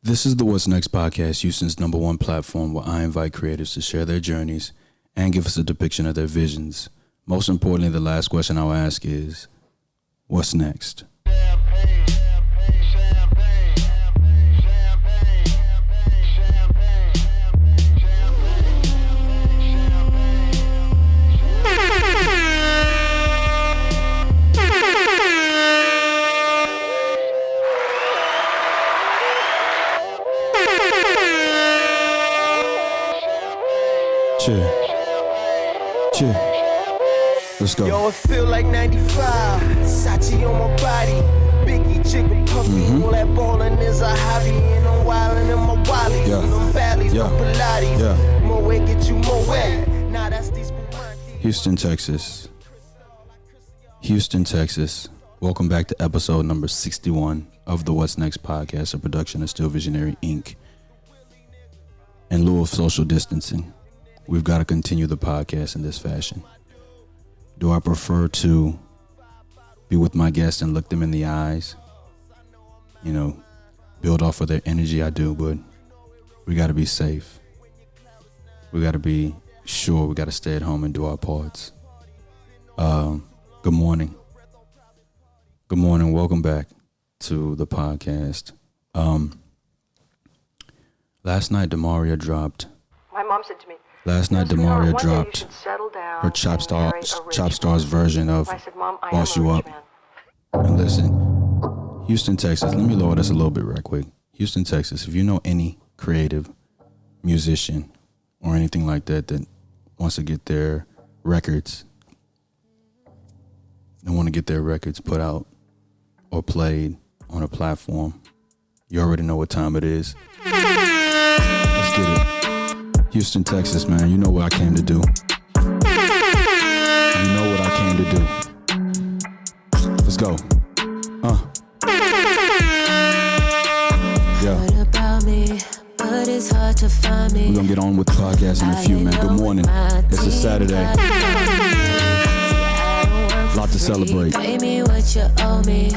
This is the What's Next podcast, Houston's #1 platform where I invite creatives to share their journeys and give us a depiction of their visions. Most importantly, the last question I'll ask is, what's next? Cheer. Let's go. Yo, it feel like 95. Sachi on my body. Biggie, jiggle, puppy. All that ballin' is a hobby. And I'm wildin' in my wallies. Yeah. And them valleys, Yeah. no Pilates. Yeah. More weight, get you more wet. Nah, that's these Houston, Texas. Welcome back to episode number 61 of the What's Next podcast, a production of Still Visionary Inc. In lieu of social distancing, we've got to continue the podcast in this fashion. Do I prefer to be with my guests and look them in the eyes? You know, build off of their energy? I do, but we got to be safe. We got to be sure. We got to stay at home and do our parts. Good morning. Good morning. Welcome back to the podcast. Last night, Demaria dropped. My mom said to me, Last night, "Sweetheart, Demaria one day you dropped should settle down her and marry a Chop rich Stars man." version of I said, "Mom, I Boss am a You rich Up. man." And listen, Houston, Texas, let me lower this a little bit right quick. Houston, Texas, if you know any creative musician or anything like that that wants to get their records, put out or played on a platform, you already know what time it is. Let's get it. Houston, Texas, man, you know what I came to do. You know what I came to do. Let's go. Yeah. What about me? But it's hard to find me. We're gonna get on with the podcast in a few, man. Good morning. It's a Saturday. Lot to celebrate. Pay me what you owe me.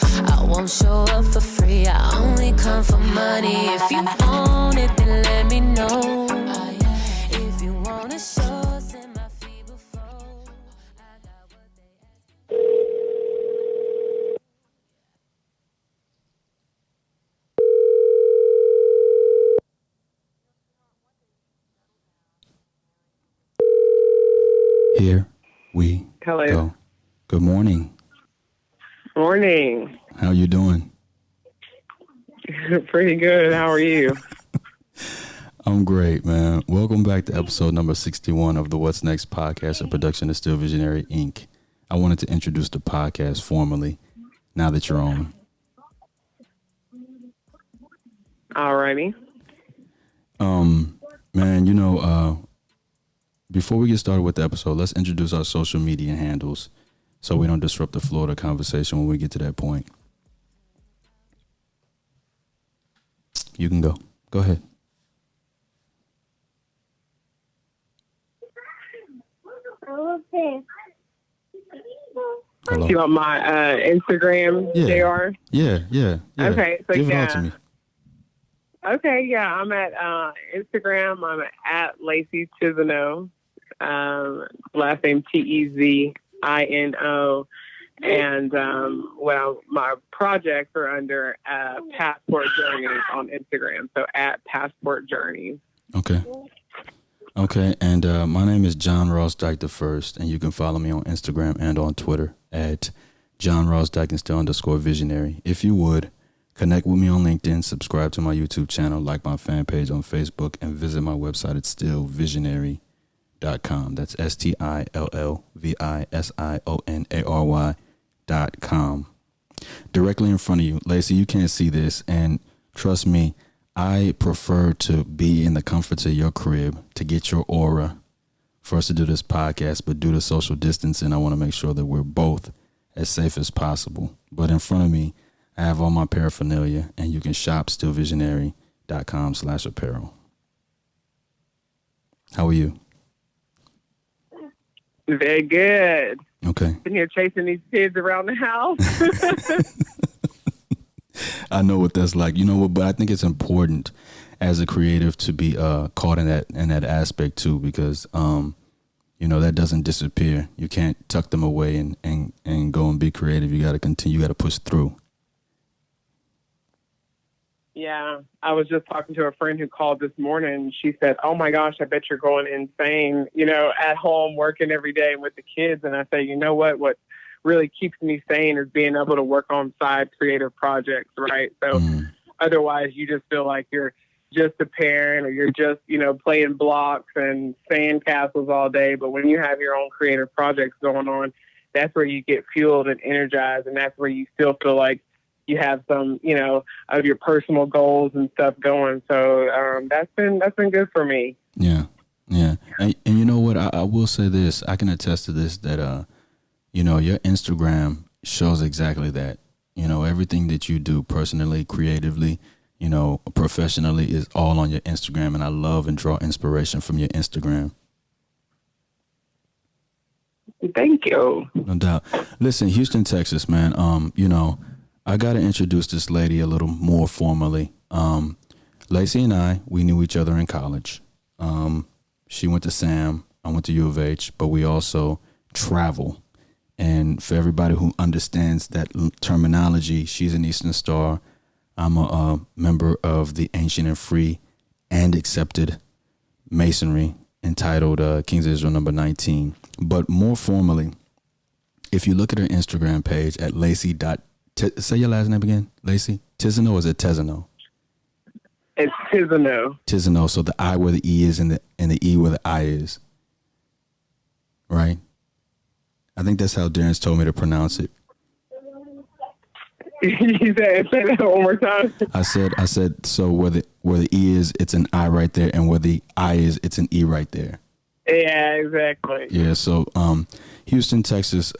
I won't show up for free. I only come for money. If you want it, then let me know. If you wanna show, send my fee before. I got what they ask. Here we Hello. go. Good morning. Morning. How you doing? Pretty good. How are you? I'm great, man. Welcome back to episode number 61 of the What's Next podcast, a production of Still Visionary Inc. I wanted to introduce the podcast formally now that you're on. Alrighty. Man, before we get started with the episode, let's introduce our social media handles so we don't disrupt the flow of the conversation when we get to that point. You can go. Go ahead. Hello? You want my Instagram, Yeah. JR? Yeah. Okay, so Give it all yeah. to me. Okay, yeah. I'm at Instagram. I'm at Lacey Tezino. Last name Tezino. And my projects are under Passport Journeys on Instagram. So at Passport Journeys. Okay, and my name is John Ross Dike I, and you can follow me on Instagram and on Twitter at John Ross Dike _visionary. If you would, connect with me on LinkedIn, subscribe to my YouTube channel, like my fan page on Facebook, and visit my website at stillvisionary.com. That's stillvisionary.com. Directly in front of you, Lacey, you can't see this, and trust me, I prefer to be in the comforts of your crib to get your aura for us to do this podcast, but due to social distancing, I want to make sure that we're both as safe as possible. But in front of me, I have all my paraphernalia, and you can shop stillvisionary.com/apparel. How are you? Very good. Okay. Been here chasing these kids around the house. I know what that's like. You know what? But I think it's important as a creative to be caught in that aspect too, because you know, that doesn't disappear. You can't tuck them away and go and be creative. You got to continue. You got to push through. Yeah, I was just talking to a friend who called this morning. She said, "Oh my gosh, I bet you're going insane, you know, at home working every day with the kids." And I say, you know what really keeps me sane is being able to work on side creative projects, right? So otherwise you just feel like you're just a parent, or you're just, you know, playing blocks and sand castles all day. But when you have your own creative projects going on, that's where you get fueled and energized, and that's where you still feel like you have some, you know, of your personal goals and stuff going. So that's been good for me. Yeah. And you know what? I will say this. I can attest to this, that you know, your Instagram shows exactly that. You know, everything that you do personally, creatively, you know, professionally is all on your Instagram, and I love and draw inspiration from your Instagram. Thank you. No doubt. Listen, Houston, Texas, man. You know, I got to introduce this lady a little more formally. Lacey and I, we knew each other in college. She went to Sam, I went to U of H, but we also travel. And for everybody who understands that terminology, she's an Eastern Star. I'm a member of the Ancient and Free and Accepted Masonry, entitled Kings of Israel number 19. But more formally, if you look at her Instagram page at Lacey. Say your last name again, Lacey Tezino, or is it Tezino? It's Tezino. Tezino. So the I where the E is and the E where the I is. Right? I think that's how Darrance told me to pronounce it. You said, say that one more time. I said so where the E is, it's an I right there, and where the I is, it's an E right there. Yeah, exactly. Yeah, so Houston, Texas,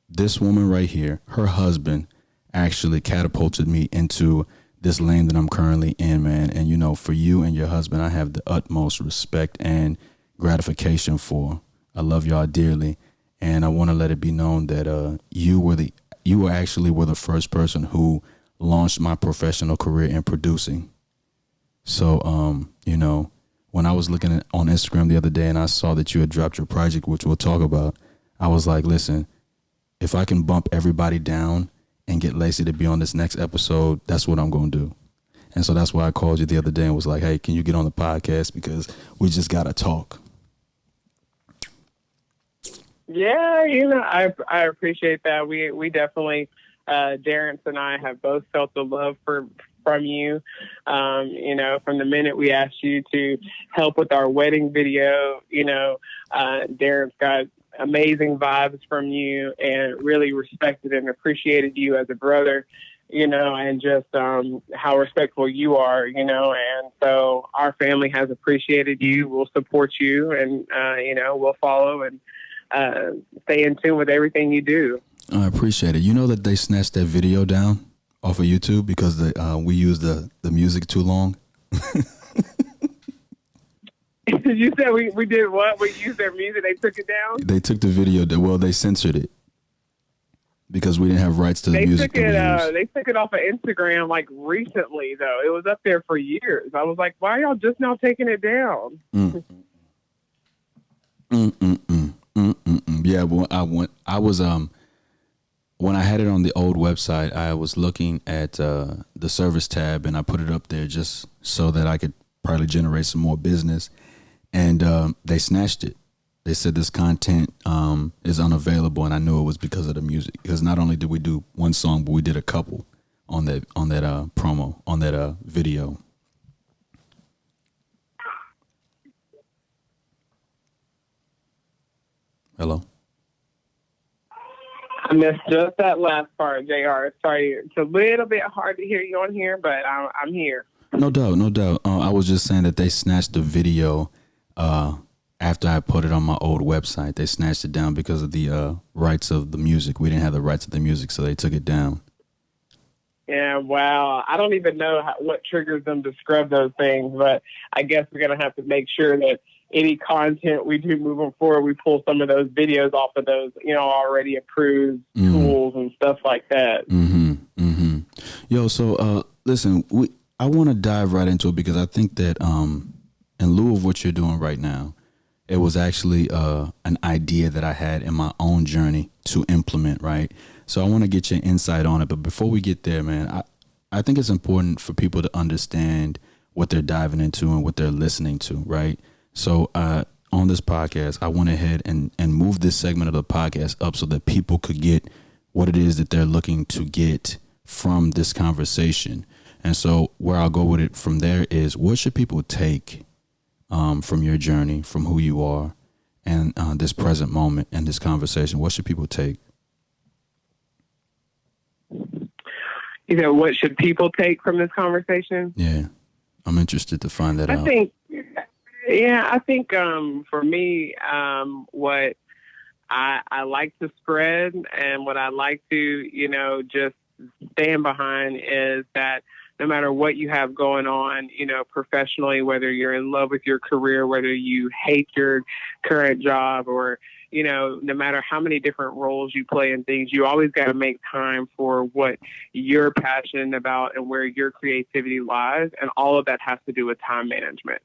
this woman right here, her husband actually catapulted me into this lane that I'm currently in, man. And, you know, for you and your husband, I have the utmost respect and gratification for. I love y'all dearly. And I want to let it be known that you were actually the first person who launched my professional career in producing. So, you know, when I was looking on Instagram the other day and I saw that you had dropped your project, which we'll talk about, I was like, listen, if I can bump everybody down and get Lacey to be on this next episode, that's what I'm going to do. And so that's why I called you the other day and was like, hey, can you get on the podcast? Because we just got to talk. Yeah, you know, I appreciate that. We definitely, Darrance and I have both felt the love from you. You know, from the minute we asked you to help with our wedding video, you know, Darrance got amazing vibes from you and really respected and appreciated you as a brother, you know, and just how respectful you are, you know. And so our family has appreciated you. We'll support you, and, you know, we'll follow and stay in tune with everything you do. I appreciate it. You know that they snatched that video down off of YouTube because we used the music too long? You said we did what? We used their music, they took it down? They took the video, they censored it because we didn't have rights to the music. They took it off of Instagram like recently, though. It was up there for years. I was like, why are y'all just now taking it down? Yeah, well, when I had it on the old website, I was looking at the service tab, and I put it up there just so that I could probably generate some more business. And they snatched it. They said this content is unavailable, and I knew it was because of the music. Because not only did we do one song, but we did a couple on that promo, on that video. Hello? I missed just that last part, JR. Sorry, it's a little bit hard to hear you on here, but I'm here. No doubt. I was just saying that they snatched the video after I put it on my old website. They snatched it down because of the rights of the music. We didn't have the rights of the music, so they took it down. Yeah, wow. I don't even know what triggers them to scrub those things, but I guess we're going to have to make sure that any content we do moving forward, we pull some of those videos off of those, you know, already approved tools and stuff like that. Yo, so listen, I want to dive right into it because I think that in lieu of what you're doing right now, it was actually an idea that I had in my own journey to implement, right? So I want to get your insight on it. But before we get there, man, I think it's important for people to understand what they're diving into and what they're listening to, right? So on this podcast, I went ahead and moved this segment of the podcast up so that people could get what it is that they're looking to get from this conversation. And so where I'll go with it from there is, what should people take from your journey, from who you are, and this present moment and this conversation? What should people take? You know, what should people take from this conversation? Yeah, I'm interested to find that out. I think for me, what I like to spread and what I like to, you know, just stand behind is that no matter what you have going on, you know, professionally, whether you're in love with your career, whether you hate your current job, or, you know, no matter how many different roles you play in things, you always got to make time for what you're passionate about and where your creativity lies. And all of that has to do with time management.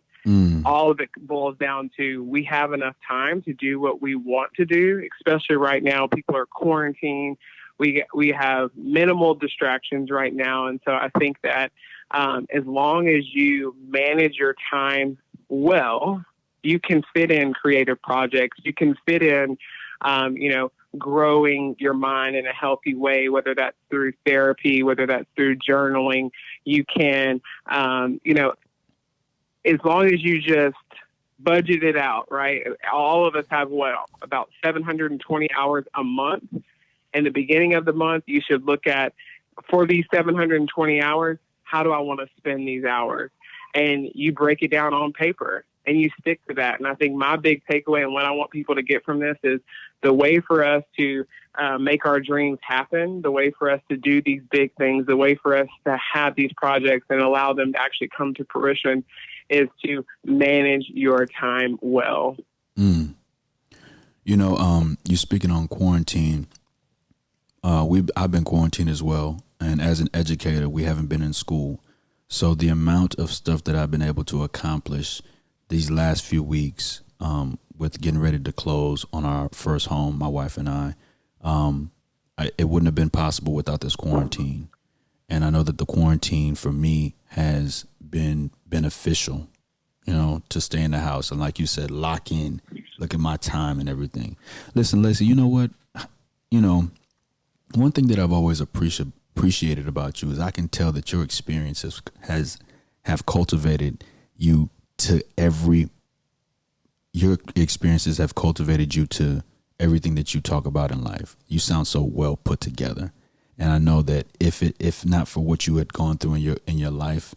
All of it boils down to, we have enough time to do what we want to do, especially right now. People are quarantined. We have minimal distractions right now. And so I think that as long as you manage your time well, you can fit in creative projects. You can fit in, you know, growing your mind in a healthy way, whether that's through therapy, whether that's through journaling. You can, you know, as long as you just budget it out, right? All of us have about 720 hours a month. In the beginning of the month, you should look at, for these 720 hours, how do I want to spend these hours? And you break it down on paper and you stick to that. And I think my big takeaway and what I want people to get from this is, the way for us to make our dreams happen, the way for us to do these big things, the way for us to have these projects and allow them to actually come to fruition is to manage your time well. You know, you're speaking on quarantine. I've been quarantined as well. And as an educator, we haven't been in school. So the amount of stuff that I've been able to accomplish these last few weeks, with getting ready to close on our first home, my wife and I, it wouldn't have been possible without this quarantine. And I know that the quarantine for me has been beneficial, you know, to stay in the house. And like you said, lock in, look at my time and everything. Listen, Lacey, you know what? You know, one thing that I've always appreciated about you is I can tell that your experiences have cultivated you to your experiences have cultivated you to everything that you talk about in life. You sound so well put together. And I know that if not for what you had gone through in your life,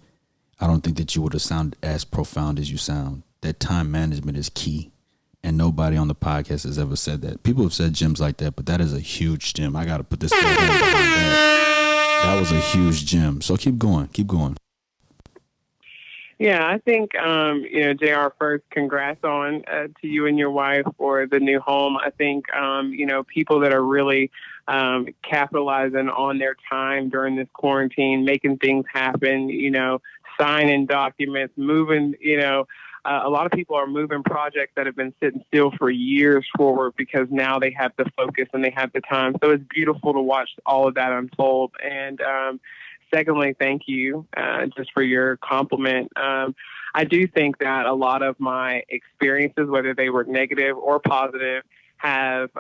I don't think that you would have sounded as profound as you sound. That time management is key. And nobody on the podcast has ever said that. People have said gems like that, but that is a huge gem. I got to put this behind that. That was a huge gem. So keep going. Keep going. Yeah, I think, you know, JR, first, congrats on to you and your wife for the new home. I think, you know, people that are really capitalizing on their time during this quarantine, making things happen, you know, signing documents, moving, you know, a lot of people are moving projects that have been sitting still for years forward because now they have the focus and they have the time. So it's beautiful to watch all of that unfold. And secondly, thank you just for your compliment. I do think that a lot of my experiences, whether they were negative or positive, have,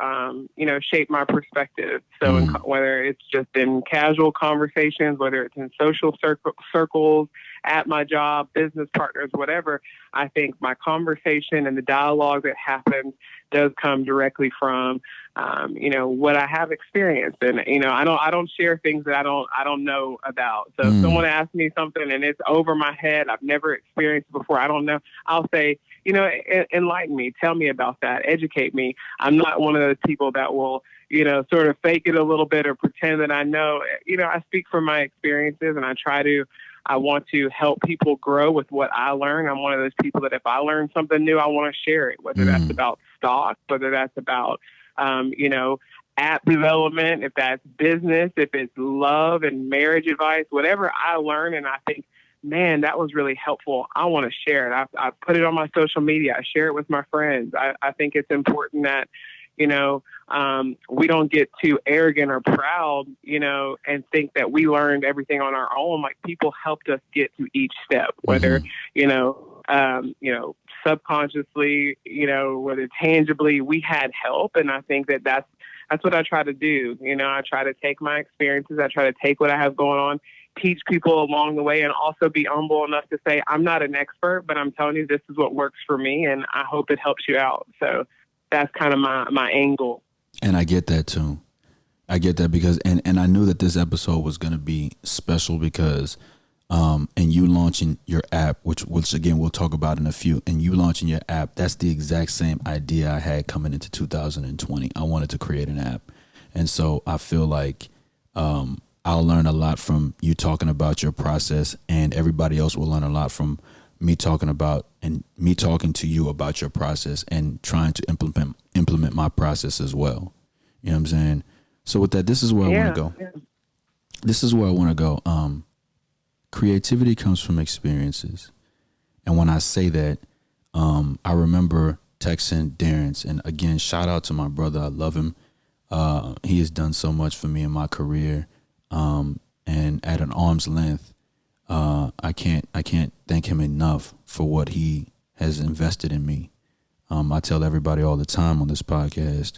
you know, shaped my perspective. So whether it's just in casual conversations, whether it's in social circles, at my job, business partners, whatever, I think my conversation and the dialogue that happens does come directly from, you know, what I have experienced. And, you know, I don't share things that I don't know about. So if someone asks me something and it's over my head, I've never experienced before, I don't know, I'll say, you know, enlighten me, tell me about that, educate me. I'm not one of those people that will, you know, sort of fake it a little bit or pretend that I know. You know, I speak from my experiences and I want to help people grow with what I learn. I'm one of those people that if I learn something new, I want to share it, whether that's about stock, whether that's about, you know, app development, if that's business, if it's love and marriage advice, whatever I learn. And I think, man, that was really helpful. I want to share it. I put it on my social media. I share it with my friends. I think it's important that, you know, we don't get too arrogant or proud, you know, and think that we learned everything on our own. Like, people helped us get to each step, whether, you know, subconsciously, you know, whether tangibly, we had help. And I think that that's what I try to do. You know, I try to take my experiences. I try to take what I have going on, teach people along the way, and also be humble enough to say, I'm not an expert, but I'm telling you, this is what works for me. And I hope it helps you out. So that's kind of my angle. And I get that too. I get that because, and I knew that this episode was going to be special because, and you launching your app, which again, we'll talk about in a few, and you launching your app, that's the exact same idea I had coming into 2020. I wanted to create an app. And so I feel like, I'll learn a lot from you talking about your process, and everybody else will learn a lot from me talking to you about your process and trying to implement my process as well. You know what I'm saying? So with that, this is where I want to go. Yeah. This is where I want to go. Creativity comes from experiences. And when I say that, I remember texting Darrance, and again, shout out to my brother. I love him. He has done so much for me in my career. And at an arm's length, I can't thank him enough for what he has invested in me. I tell everybody all the time on this podcast,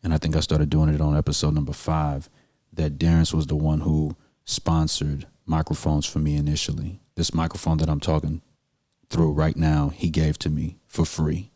and I think I started doing it on episode number 5, that Darrance was the one who sponsored microphones for me initially. This microphone that I'm talking through right now, he gave to me for free.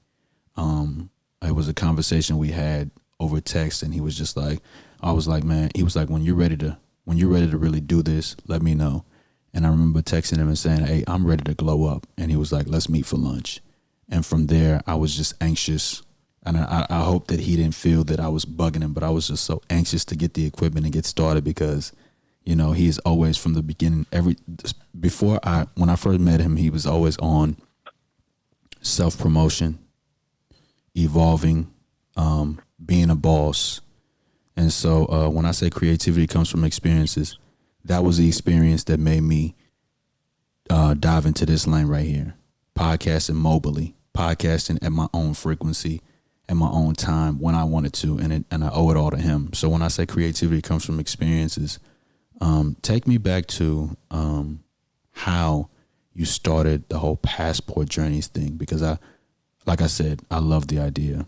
It was a conversation we had over text, and he was just like, I was like, man, he was like, when you're ready to really do this, let me know. And I remember texting him and saying, hey, I'm ready to glow up. And he was like, let's meet for lunch. And from there, I was just anxious. And I hope that he didn't feel that I was bugging him, but I was just so anxious to get the equipment and get started because, you know, he's always from the beginning, when I first met him, he was always on self-promotion, evolving, being a boss. And so when I say creativity comes from experiences, that was the experience that made me dive into this lane right here. Podcasting mobily, podcasting at my own frequency, at my own time when I wanted to, and I owe it all to him. So when I say creativity comes from experiences, take me back to how you started the whole passport journeys thing, because like I said, I love the idea.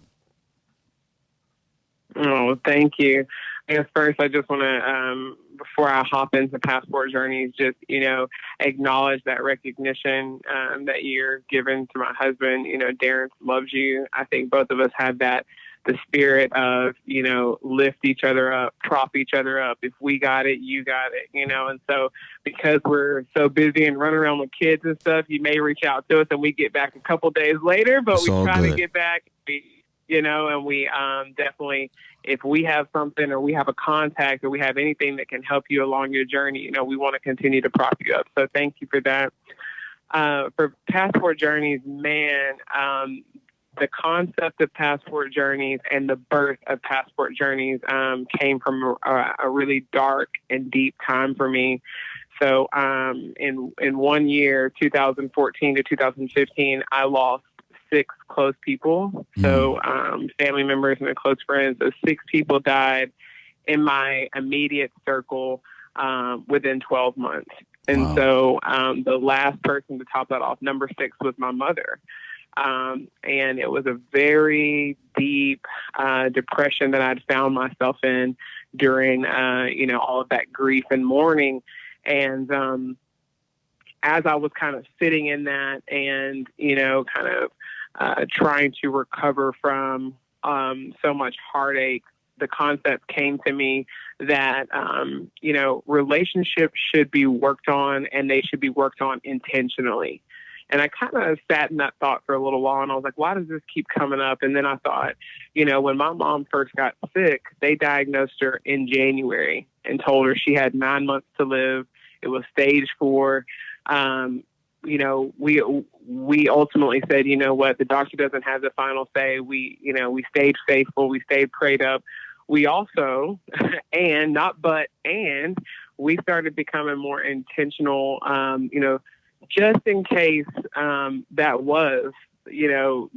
Oh, thank you. I guess first I just want to, before I hop into passport journeys, just, you know, acknowledge that recognition that you're given to my husband. You know, Darrance loves you. I think both of us have the spirit of, you know, lift each other up, prop each other up. If we got it, you got it, you know. And so because we're so busy and running around with kids and stuff, you may reach out to us and we get back a couple days later, but we try to get back, you know, and we definitely, if we have something or we have a contact or we have anything that can help you along your journey, you know, we want to continue to prop you up. So thank you for that. For passport journeys, man, the concept of passport journeys and the birth of passport journeys came from a really dark and deep time for me. So in 1 year, 2014 to 2015, I lost 6 close people. So family members and close friends. So 6 people died in my immediate circle within 12 months. And so the last person to top that off, number 6, was my mother. And it was a very deep depression that I'd found myself in during, you know, all of that grief and mourning. And as I was kind of sitting in that and, you know, kind of trying to recover from so much heartache, the concept came to me that, you know, relationships should be worked on, and they should be worked on intentionally. And I kind of sat in that thought for a little while, and I was like, why does this keep coming up? And then I thought, you know, when my mom first got sick, they diagnosed her in January and told her she had 9 months to live. It was stage 4. You know, we ultimately said, you know what, the doctor doesn't have the final say. We, you know, we stayed faithful. We stayed prayed up. we also, and we started becoming more intentional, just in case that was,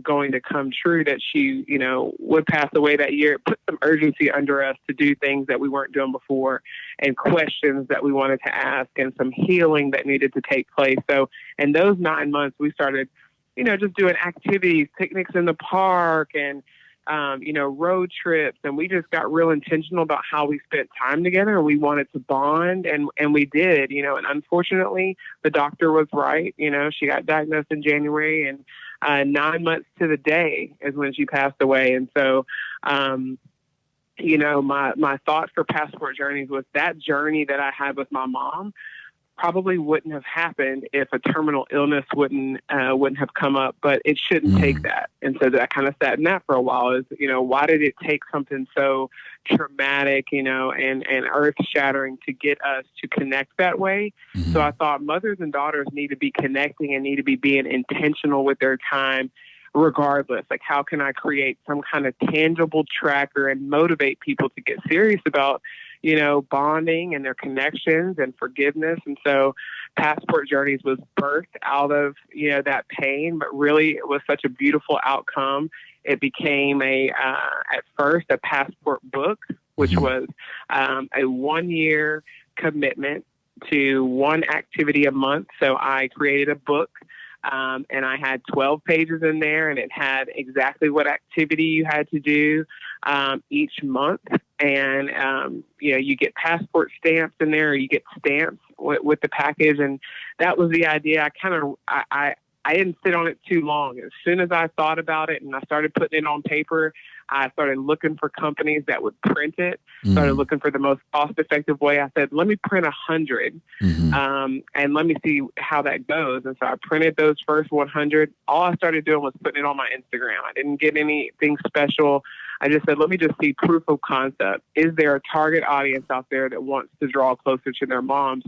going to come true, that she, would pass away that year. It put some urgency under us to do things that we weren't doing before, and questions that we wanted to ask, and some healing that needed to take place. So in those 9 months, we started, just doing activities, picnics in the park, and road trips, and we just got real intentional about how we spent time together, and we wanted to bond, and we did, and unfortunately the doctor was right. She got diagnosed in January, and 9 months to the day is when she passed away. And so, my thought for Passport Journeys was that journey that I had with my mom probably wouldn't have happened if a terminal illness wouldn't have come up, but it shouldn't take that. And so that kind of sat in that for a while, is, why did it take something so traumatic, and earth shattering to get us to connect that way? So I thought mothers and daughters need to be connecting and need to be being intentional with their time regardless. Like, how can I create some kind of tangible tracker and motivate people to get serious about, bonding and their connections and forgiveness? And so Passport Journeys was birthed out of, that pain, but really it was such a beautiful outcome. It became at first a passport book, which was a 1-year commitment to one activity a month. So I created a book, and I had 12 pages in there, and it had exactly what activity you had to do each month. And, you get passport stamps in there, or you get stamps with the package. And that was the idea. I didn't sit on it too long. As soon as I thought about it and I started putting it on paper, I started looking for companies that would print it, started looking for the most cost-effective way. I said, let me print 100, and let me see how that goes. And so I printed those first 100. All I started doing was putting it on my Instagram. I didn't get anything special. I just said, let me just see proof of concept. Is there a target audience out there that wants to draw closer to their moms?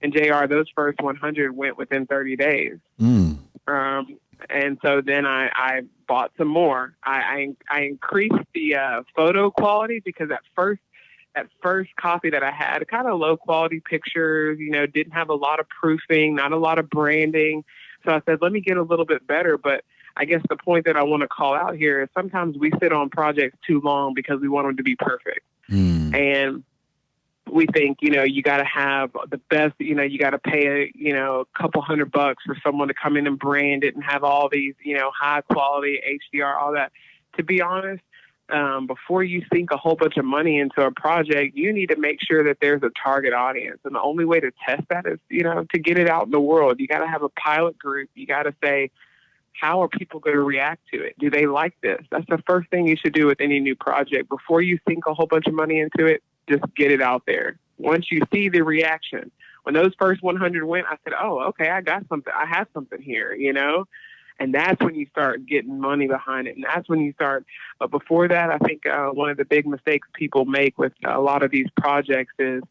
And JR, those first 100 went within 30 days. And so then I bought some more. I increased the photo quality, because that first copy that I had, kind of low quality pictures, didn't have a lot of proofing, not a lot of branding. So I said, let me get a little bit better. But I guess the point that I want to call out here is sometimes we sit on projects too long because we want them to be perfect. And we think, you got to have the best, you got to pay, a couple $100 for someone to come in and brand it and have all these, high quality HDR, all that. To be honest, before you sink a whole bunch of money into a project, you need to make sure that there's a target audience. And the only way to test that is, to get it out in the world. You got to have a pilot group. You got to say, how are people going to react to it? Do they like this? That's the first thing you should do with any new project. Before you sink a whole bunch of money into it, just get it out there. Once you see the reaction, when those first 100 went, I said, oh, okay, I got something. I have something here, and that's when you start getting money behind it. And that's when you start. But before that, I think one of the big mistakes people make with a lot of these projects is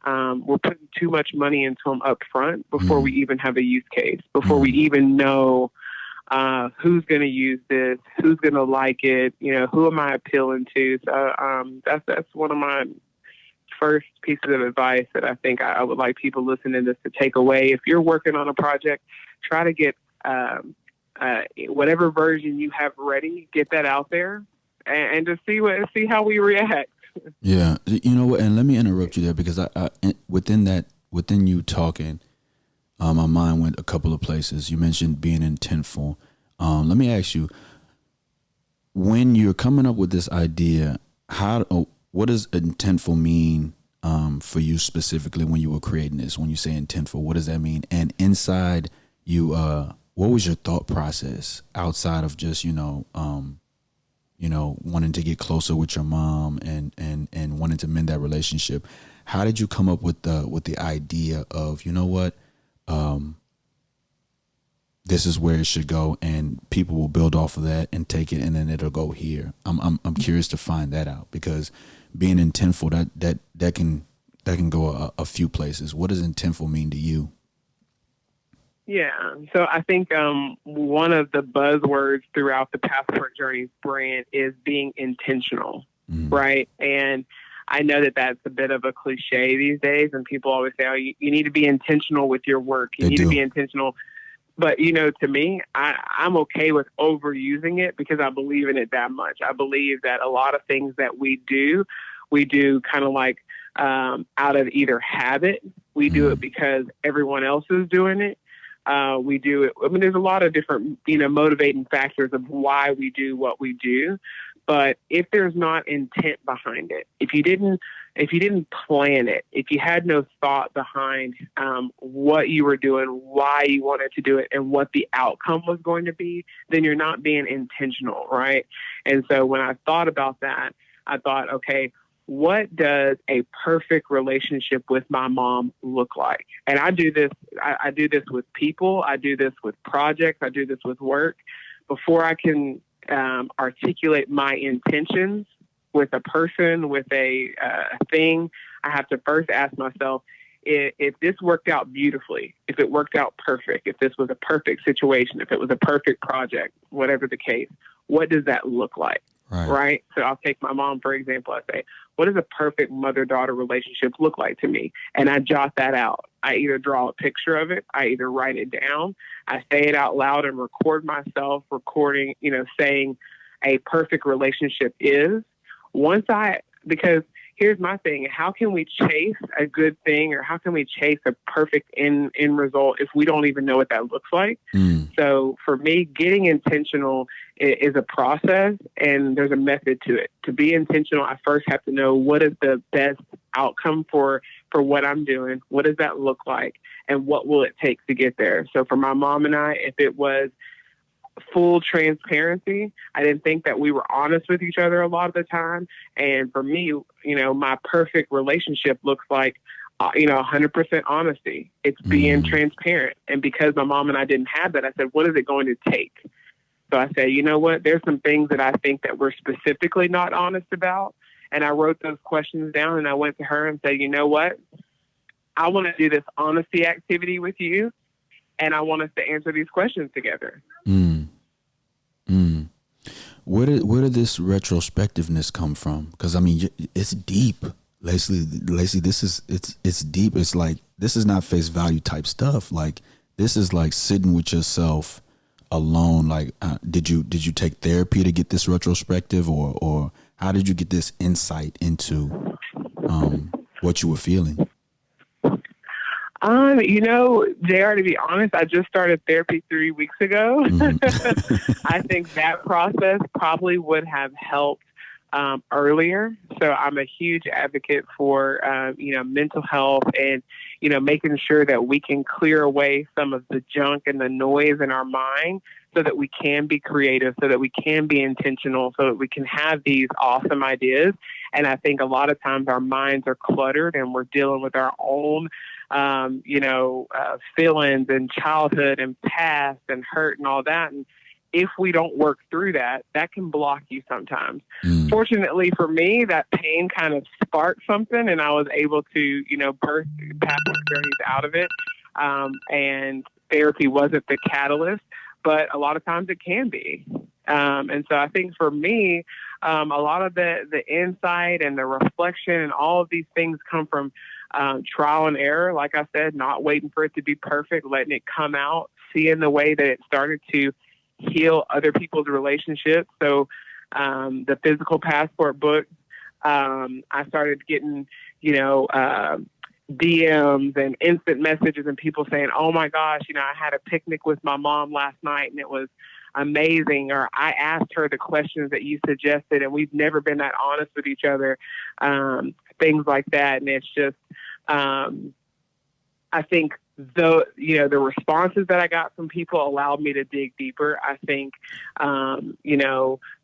we're putting too much money into them up front before we even have a use case, before we even know who's going to use this, who's going to like it, who am I appealing to? So that's one of my first pieces of advice that I think I would like people listening to this to take away. If you're working on a project, try to get whatever version you have ready, get that out there, and just see how we react. Yeah, you know what? And let me interrupt you there, because I within you talking, my mind went a couple of places. You mentioned being intentful. Let me ask you, when you're coming up with this idea, what does intentful mean for you specifically when you were creating this? When you say intentful, what does that mean? And inside you, what was your thought process outside of just wanting to get closer with your mom and wanting to mend that relationship? How did you come up with the idea of, this is where it should go, and people will build off of that and take it, and then it'll go here? I'm curious to find that out, because being intentful, that can go a few places. What does intentful mean to you? Yeah, so I think one of the buzzwords throughout the Passport Journeys brand is being intentional. right? And I know that that's a bit of a cliche these days, and people always say, oh, you need to be intentional with your work. You need to be intentional. But, to me, I'm okay with overusing it because I believe in it that much. I believe that a lot of things that we do kind of like out of either habit. We do it because everyone else is doing it. We do it. I mean, there's a lot of different, motivating factors of why we do what we do. But if there's not intent behind it, if you didn't plan it, if you had no thought behind what you were doing, why you wanted to do it, and what the outcome was going to be, then you're not being intentional, right? And so when I thought about that, I thought, okay, what does a perfect relationship with my mom look like? And I do this. I do this with people. I do this with projects. I do this with work. Before I can articulate my intentions with a person, with a thing, I have to first ask myself, if this worked out beautifully, if it worked out perfect, if this was a perfect situation, if it was a perfect project, whatever the case, what does that look like? Right? So I'll take my mom, for example. I say, what does a perfect mother-daughter relationship look like to me? And I jot that out. I either draw a picture of it, I either write it down, I say it out loud and record myself recording, saying a perfect relationship is. Because here's my thing, how can we chase a good thing, or how can we chase a perfect end result if we don't even know what that looks like? So for me, getting intentional is a process, and there's a method to it. To be intentional, I first have to know what is the best outcome for what I'm doing. What does that look like? And what will it take to get there? So for my mom and I, if it was full transparency, I didn't think that we were honest with each other a lot of the time. And for me, my perfect relationship looks like 100% honesty. It's being transparent. And because my mom and I didn't have that, I said, what is it going to take? So I said, you know what? There's some things that I think that we're specifically not honest about. And I wrote those questions down, and I went to her and said, you know what? I want to do this honesty activity with you, and I want us to answer these questions together. Where did this retrospectiveness come from? Because I mean, it's deep, Lacey. It's deep. It's like, this is not face value type stuff. Like, this is like sitting with yourself alone. Like, did you take therapy to get this retrospective, or how did you get this insight into what you were feeling? JR, to be honest, I just started therapy 3 weeks ago. I think that process probably would have helped earlier. So I'm a huge advocate for, mental health and, making sure that we can clear away some of the junk and the noise in our mind so that we can be creative, so that we can be intentional, so that we can have these awesome ideas. And I think a lot of times our minds are cluttered, and we're dealing with our own feelings and childhood and past and hurt and all that. And if we don't work through that, that can block you sometimes. Fortunately for me, that pain kind of sparked something, and I was able to, birth past journeys out of it. And therapy wasn't the catalyst, but a lot of times it can be. And so I think for me, a lot of the insight and the reflection and all of these things come from trial and error. Like I said, not waiting for it to be perfect, letting it come out, seeing the way that it started to heal other people's relationships. So the physical passport book, I started getting, DMs and instant messages and people saying, oh my gosh, I had a picnic with my mom last night and it was amazing. Or I asked her the questions that you suggested and we've never been that honest with each other. Things like that. And it's just, I think the responses that I got from people allowed me to dig deeper. I think,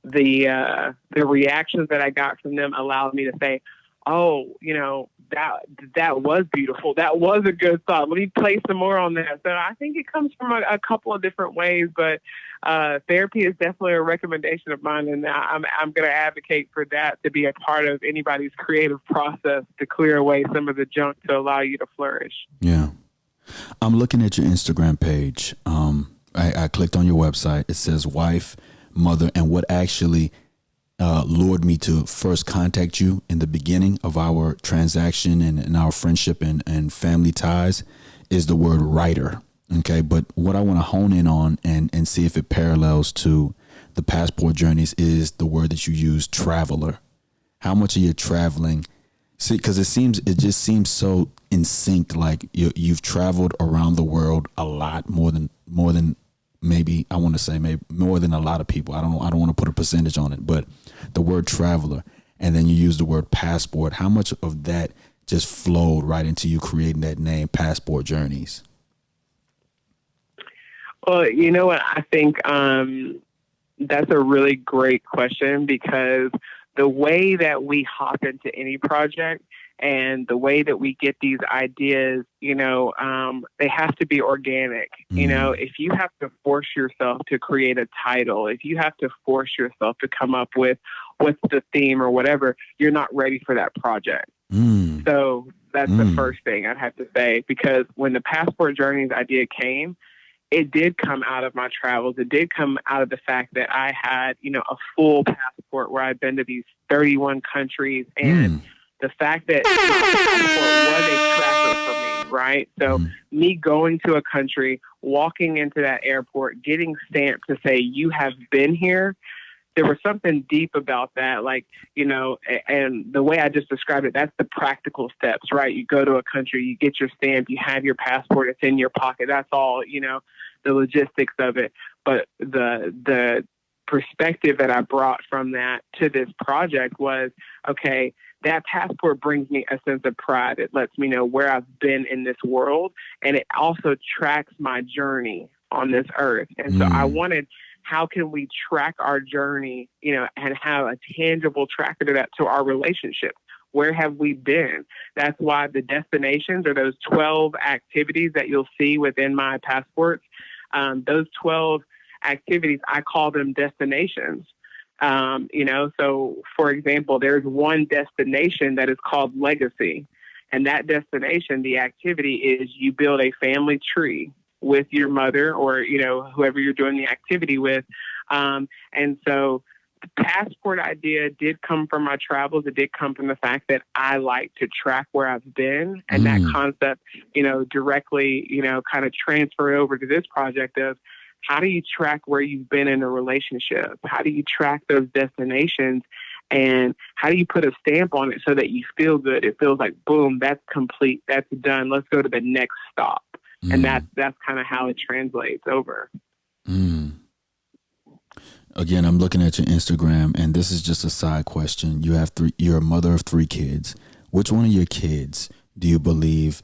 the reactions that I got from them allowed me to say, oh, that was beautiful. That was a good thought. Let me play some more on that. So I think it comes from a couple of different ways, but therapy is definitely a recommendation of mine, and I'm going to advocate for that to be a part of anybody's creative process to clear away some of the junk to allow you to flourish. Yeah. I'm looking at your Instagram page. I clicked on your website. It says wife, mother, and what actually lured me to first contact you in the beginning of our transaction and our friendship and family ties is the word writer. Okay. But what I want to hone in on and see if it parallels to the passport journeys is the word that you use, traveler. How much of your traveling? See, because it just seems so in sync. Like you've traveled around the world a lot more than maybe I want to say maybe more than a lot of people. I don't want to put a percentage on it, but the word traveler, and then you use the word passport. How much of that just flowed right into you creating that name, Passport Journeys? Well, you know what? I think that's a really great question, because the way that we hop into any project and the way that we get these ideas, they have to be organic. If you have to force yourself to create a title, if you have to force yourself to come up with what's the theme or whatever, you're not ready for that project. So that's the first thing I'd have to say, because when the Passport Journeys idea came, it did come out of my travels. It did come out of the fact that I had, a full passport where I'd been to these 31 countries. And the fact that my passport was a tracker for me, right? So me going to a country, walking into that airport, getting stamped to say, you have been here. There was something deep about that, and the way I just described it, that's the practical steps, right? You go to a country, you get your stamp, you have your passport, it's in your pocket. That's all, the logistics of it. But the perspective that I brought from that to this project was, okay, that passport brings me a sense of pride. It lets me know where I've been in this world, and it also tracks my journey on this earth. And so I wanted, how can we track our journey, and have a tangible tracker to that, to our relationship? Where have we been? That's why the destinations are those 12 activities that you'll see within my passports. Those 12 activities, I call them destinations. So for example, there's one destination that is called legacy. And that destination, the activity is you build a family tree with your mother or, whoever you're doing the activity with. And so the passport idea did come from my travels. It did come from the fact that I like to track where I've been. And that concept, directly, kind of transfer over to this project of how do you track where you've been in a relationship? How do you track those destinations? And how do you put a stamp on it so that you feel good? It feels like, boom, that's complete. That's done. Let's go to the next stop. And that's kind of how it translates over. Again, I'm looking at your Instagram, and this is just a side question. You're a mother of 3 kids. Which one of your kids do you believe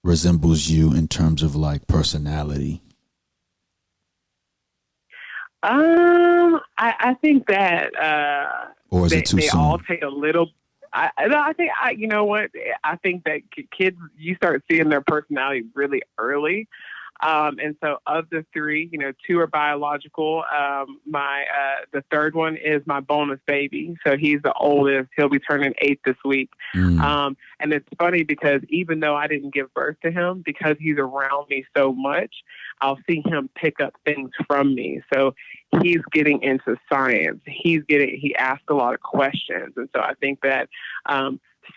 resembles you in terms of like personality? I think that or is it too they soon? all take a little. I think you know what? I think that kids, you start seeing their personality really early. And so of the 3, 2 are biological. The third one is my bonus baby. So he's the oldest. He'll be turning 8 this week. And it's funny because even though I didn't give birth to him, because he's around me so much, I'll see him pick up things from me. So he's getting into science. He asks a lot of questions. And so I think that,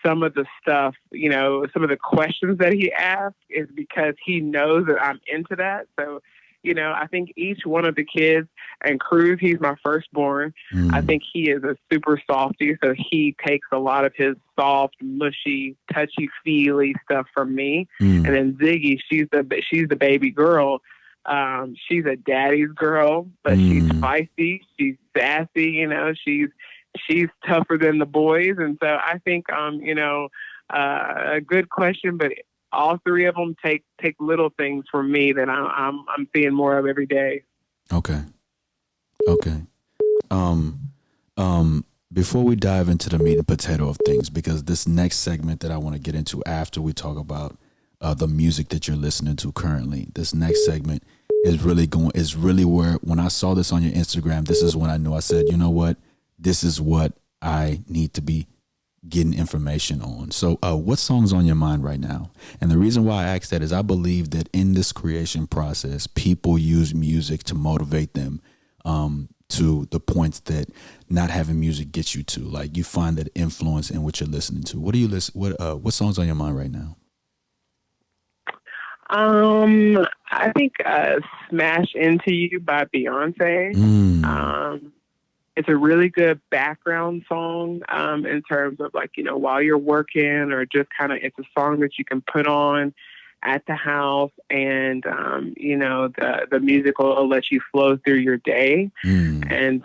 some of the stuff, some of the questions that he asks is because he knows that I'm into that. So, I think each one of the kids, and Cruz, he's my firstborn. I think he is a super softie. So he takes a lot of his soft, mushy, touchy-feely stuff from me. And then Ziggy, she's the baby girl. She's a daddy's girl, but she's feisty. She's sassy, she's tougher than the boys. And so I think, a good question, but all 3 of them take little things from me that I'm seeing more of every day. Okay. Before we dive into the meat and potato of things, because this next segment that I want to get into after we talk about the music that you're listening to currently, this next segment is really where, when I saw this on your Instagram, this is when I knew. I said, you know what? This is what I need to be getting information on. So what song's on your mind right now? And the reason why I ask that is I believe that in this creation process, people use music to motivate them, to the points that not having music gets you to? Like, you find that influence in what you're listening to. What do you listen? What songs on your mind right now? I think "Smash Into You" by Beyonce. It's a really good background song in terms of, like, you know, while you're working, or just kind of, it's a song that you can put on at the house, and you know, the music will let you flow through your day. And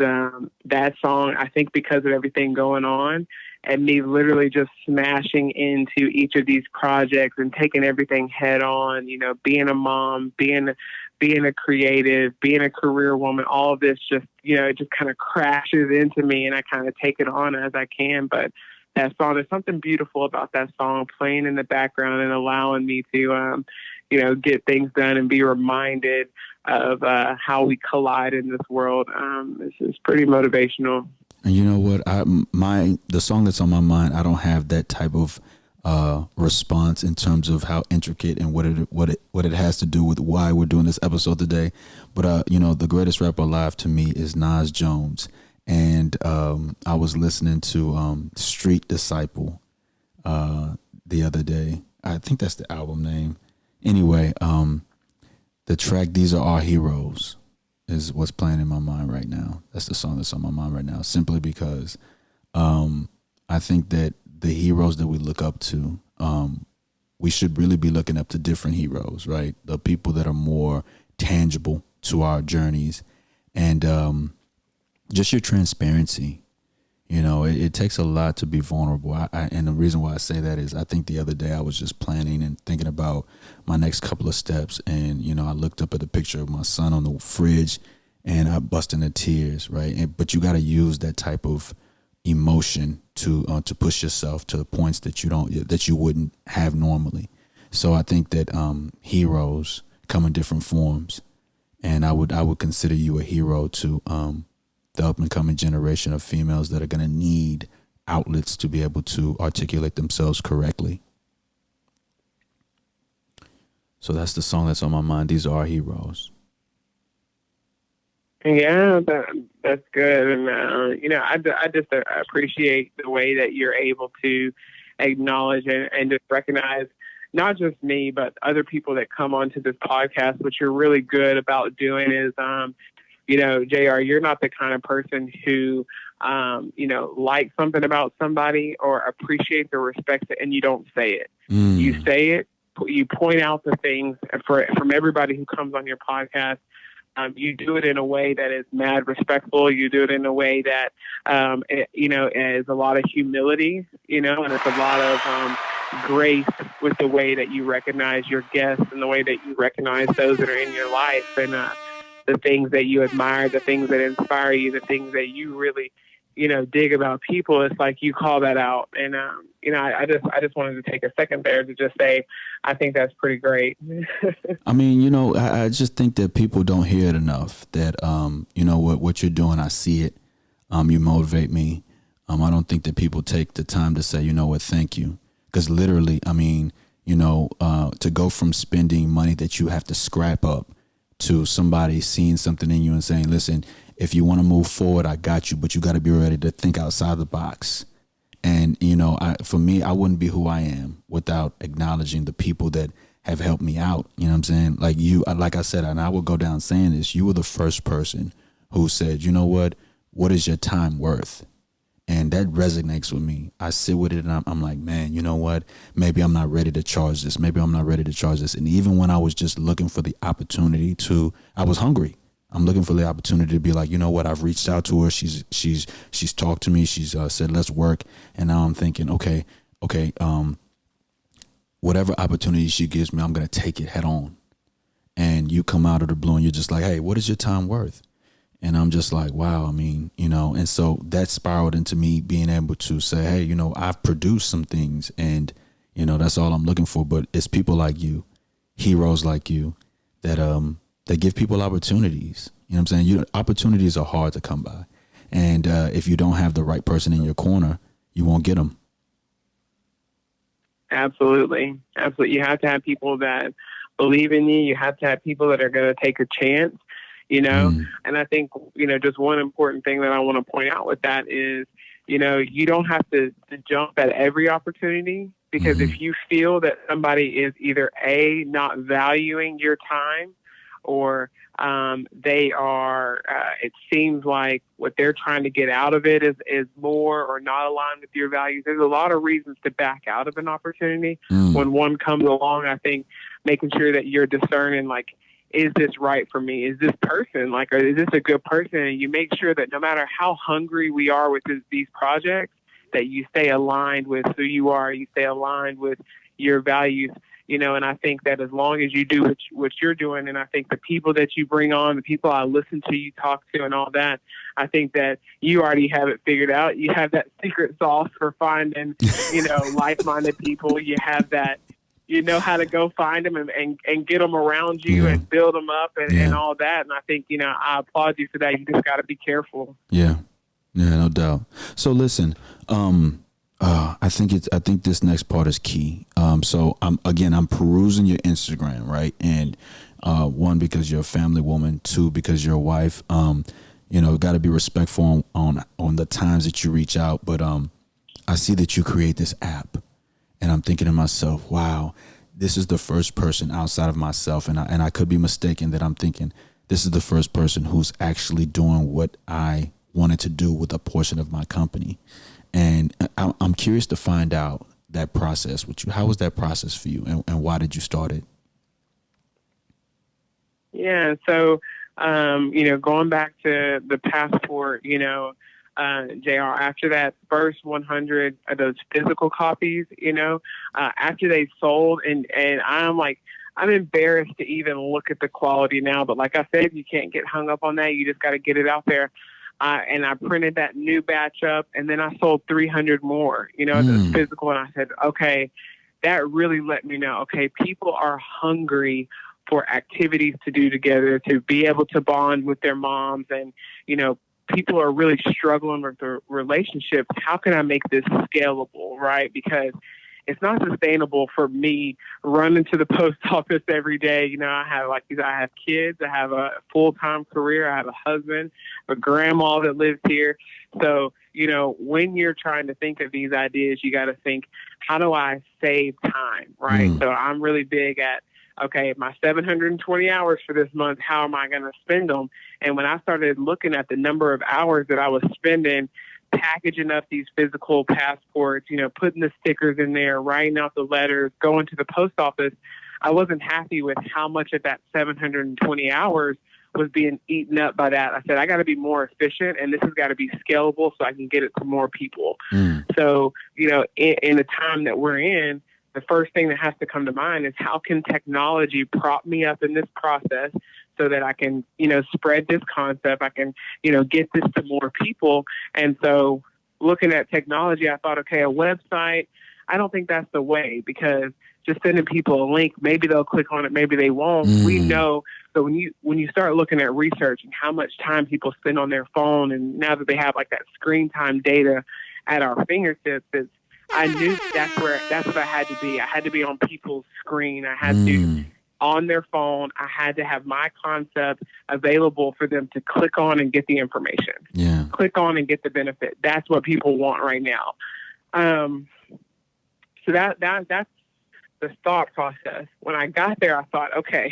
that song, I think, because of everything going on and me literally just smashing into each of these projects and taking everything head on, you know, being a mom, being a creative, being a career woman, all of this just, you know, it just kind of crashes into me, and I kind of take it on as I can. But that song, there's something beautiful about that song playing in the background and allowing me to, you know, get things done and be reminded of how we collide in this world. It's pretty motivational. And you know what? The song that's on my mind, I don't have that type of response in terms of how intricate and what it has to do with why we're doing this episode today. But you know, the greatest rapper alive to me is Nas Jones, and I was listening to Street Disciple the other day. I think that's the album name. Anyway, the track "These Are Our Heroes" is what's playing in my mind right now. That's the song that's on my mind right now, simply because I think that the heroes that we look up to, we should really be looking up to different heroes, right? The people that are more tangible to our journeys, and just your transparency. You know, it takes a lot to be vulnerable. And the reason why I say that is, I think the other day I was just planning and thinking about my next couple of steps. And, you know, I looked up at the picture of my son on the fridge and I bust into tears, right? But you got to use that type of emotion to push yourself to the points that you wouldn't have normally. So I think that heroes come in different forms. And I would consider you a hero to the up and coming generation of females that are going to need outlets to be able to articulate themselves correctly. So that's the song that's on my mind. These are our heroes. Yeah, that's good. And, you know, I just appreciate the way that you're able to acknowledge and just recognize not just me, but other people that come onto this podcast. What you're really good about doing is, you know, JR, you're not the kind of person who, you know, likes something about somebody or appreciates or respects it, and you don't say it. You say it. You point out the things from everybody who comes on your podcast. You do it in a way that is mad respectful. You do it in a way that, you know, is a lot of humility, you know, and it's a lot of grace with the way that you recognize your guests and the way that you recognize those that are in your life, and the things that you admire, the things that inspire you, the things that you really, you know, dig about people. It's like you call that out. And, you know, I just wanted to take a second there to just say, I think that's pretty great. I mean, you know, I just think that people don't hear it enough that, you know, what you're doing, I see it. You motivate me. I don't think that people take the time to say, you know what, thank you. Because literally, I mean, you know, to go from spending money that you have to scrap up to somebody seeing something in you and saying, listen, if you want to move forward, I got you, but you got to be ready to think outside the box. And, you know, for me, I wouldn't be who I am without acknowledging the people that have helped me out. You know what I'm saying? Like you, like I said, and I will go down saying this, you were the first person who said, you know what is your time worth? And that resonates with me. I sit with it and I'm like, man, you know what? Maybe I'm not ready to charge this. Maybe I'm not ready to charge this. And even when I was just looking for the opportunity I was hungry. I'm looking for the opportunity to be like, you know what? I've reached out to her. She's talked to me. She's said, let's work. And now I'm thinking, okay. Whatever opportunity she gives me, I'm going to take it head on. And you come out of the blue and you're just like, hey, what is your time worth? And I'm just like, wow, I mean, you know, and so that spiraled into me being able to say, hey, you know, I've produced some things and, you know, that's all I'm looking for. But it's people like you, heroes like you that give people opportunities. You know what I'm saying? Opportunities are hard to come by. And if you don't have the right person in your corner, you won't get them. Absolutely. Absolutely. You have to have people that believe in you. You have to have people that are going to take a chance. And I think, just one important thing that I want to point out with that is, you don't have to jump at every opportunity, because if you feel that somebody is either A, not valuing your time, or they are, it seems like what they're trying to get out of it is more or not aligned with your values. There's a lot of reasons to back out of an opportunity. When one comes along, I think making sure that you're discerning, like, is this right for me? Is this person, like, or is this a good person? And you make sure that no matter how hungry we are with these projects, that you stay aligned with who you are, you stay aligned with your values. And I think that as long as you do what you're doing, and I think the people that you bring on, the people I listen to, you talk to, and all that, I think that you already have it figured out. You have that secret sauce for finding, like-minded people. You have that, you know how to go find them and get them around you and build them up and all that. And I think, I applaud you for that. You just got to be careful. Yeah. Yeah, no doubt. So listen, I think this next part is key. So I'm perusing your Instagram, right? And one, because you're a family woman. Two, because you're a wife. Got to be respectful on the times that you reach out. But I see that you create this app, and I'm thinking to myself, wow, this is the first person outside of myself, and I could be mistaken that I'm thinking this is the first person who's actually doing what I wanted to do with a portion of my company. And I'm curious to find out that process with you. How was that process for you, and why did you start it? Yeah, so, going back to the passport, JR, after that first 100 of those physical copies, after they sold, and I'm embarrassed to even look at the quality now, but like I said, you can't get hung up on that. You just got to get it out there. And I printed that new batch up, and then I sold 300 more, the physical. And I said, okay, that really let me know, okay, people are hungry for activities to do together, to be able to bond with their moms. And, people are really struggling with their relationships. How can I make this scalable, right? Because it's not sustainable for me running to the post office every day. I have kids, I have a full-time career, I have a husband, a grandma that lives here. So, when you're trying to think of these ideas, you got to think, how do I save time, right? So I'm really big at, okay, my 720 hours for this month, how am I going to spend them? And when I started looking at the number of hours that I was spending packaging up these physical passports, putting the stickers in there, writing out the letters, going to the post office, I wasn't happy with how much of that 720 hours was being eaten up by that. I said, I got to be more efficient, and this has got to be scalable so I can get it to more people. So, in the time that we're in, the first thing that has to come to mind is, how can technology prop me up in this process so that I can, spread this concept, I can, get this to more people. And so looking at technology, I thought, okay, a website, I don't think that's the way, because just sending people a link, maybe they'll click on it, maybe they won't. We know. So when you start looking at research and how much time people spend on their phone, and now that they have like that screen time data at our fingertips, I knew that's what I had to be. I had to be on people's screen. I had to, on their phone, I had to have my concept available for them to click on and get the information. Yeah. Click on and get the benefit. That's what people want right now. So that's the thought process. When I got there, I thought, okay,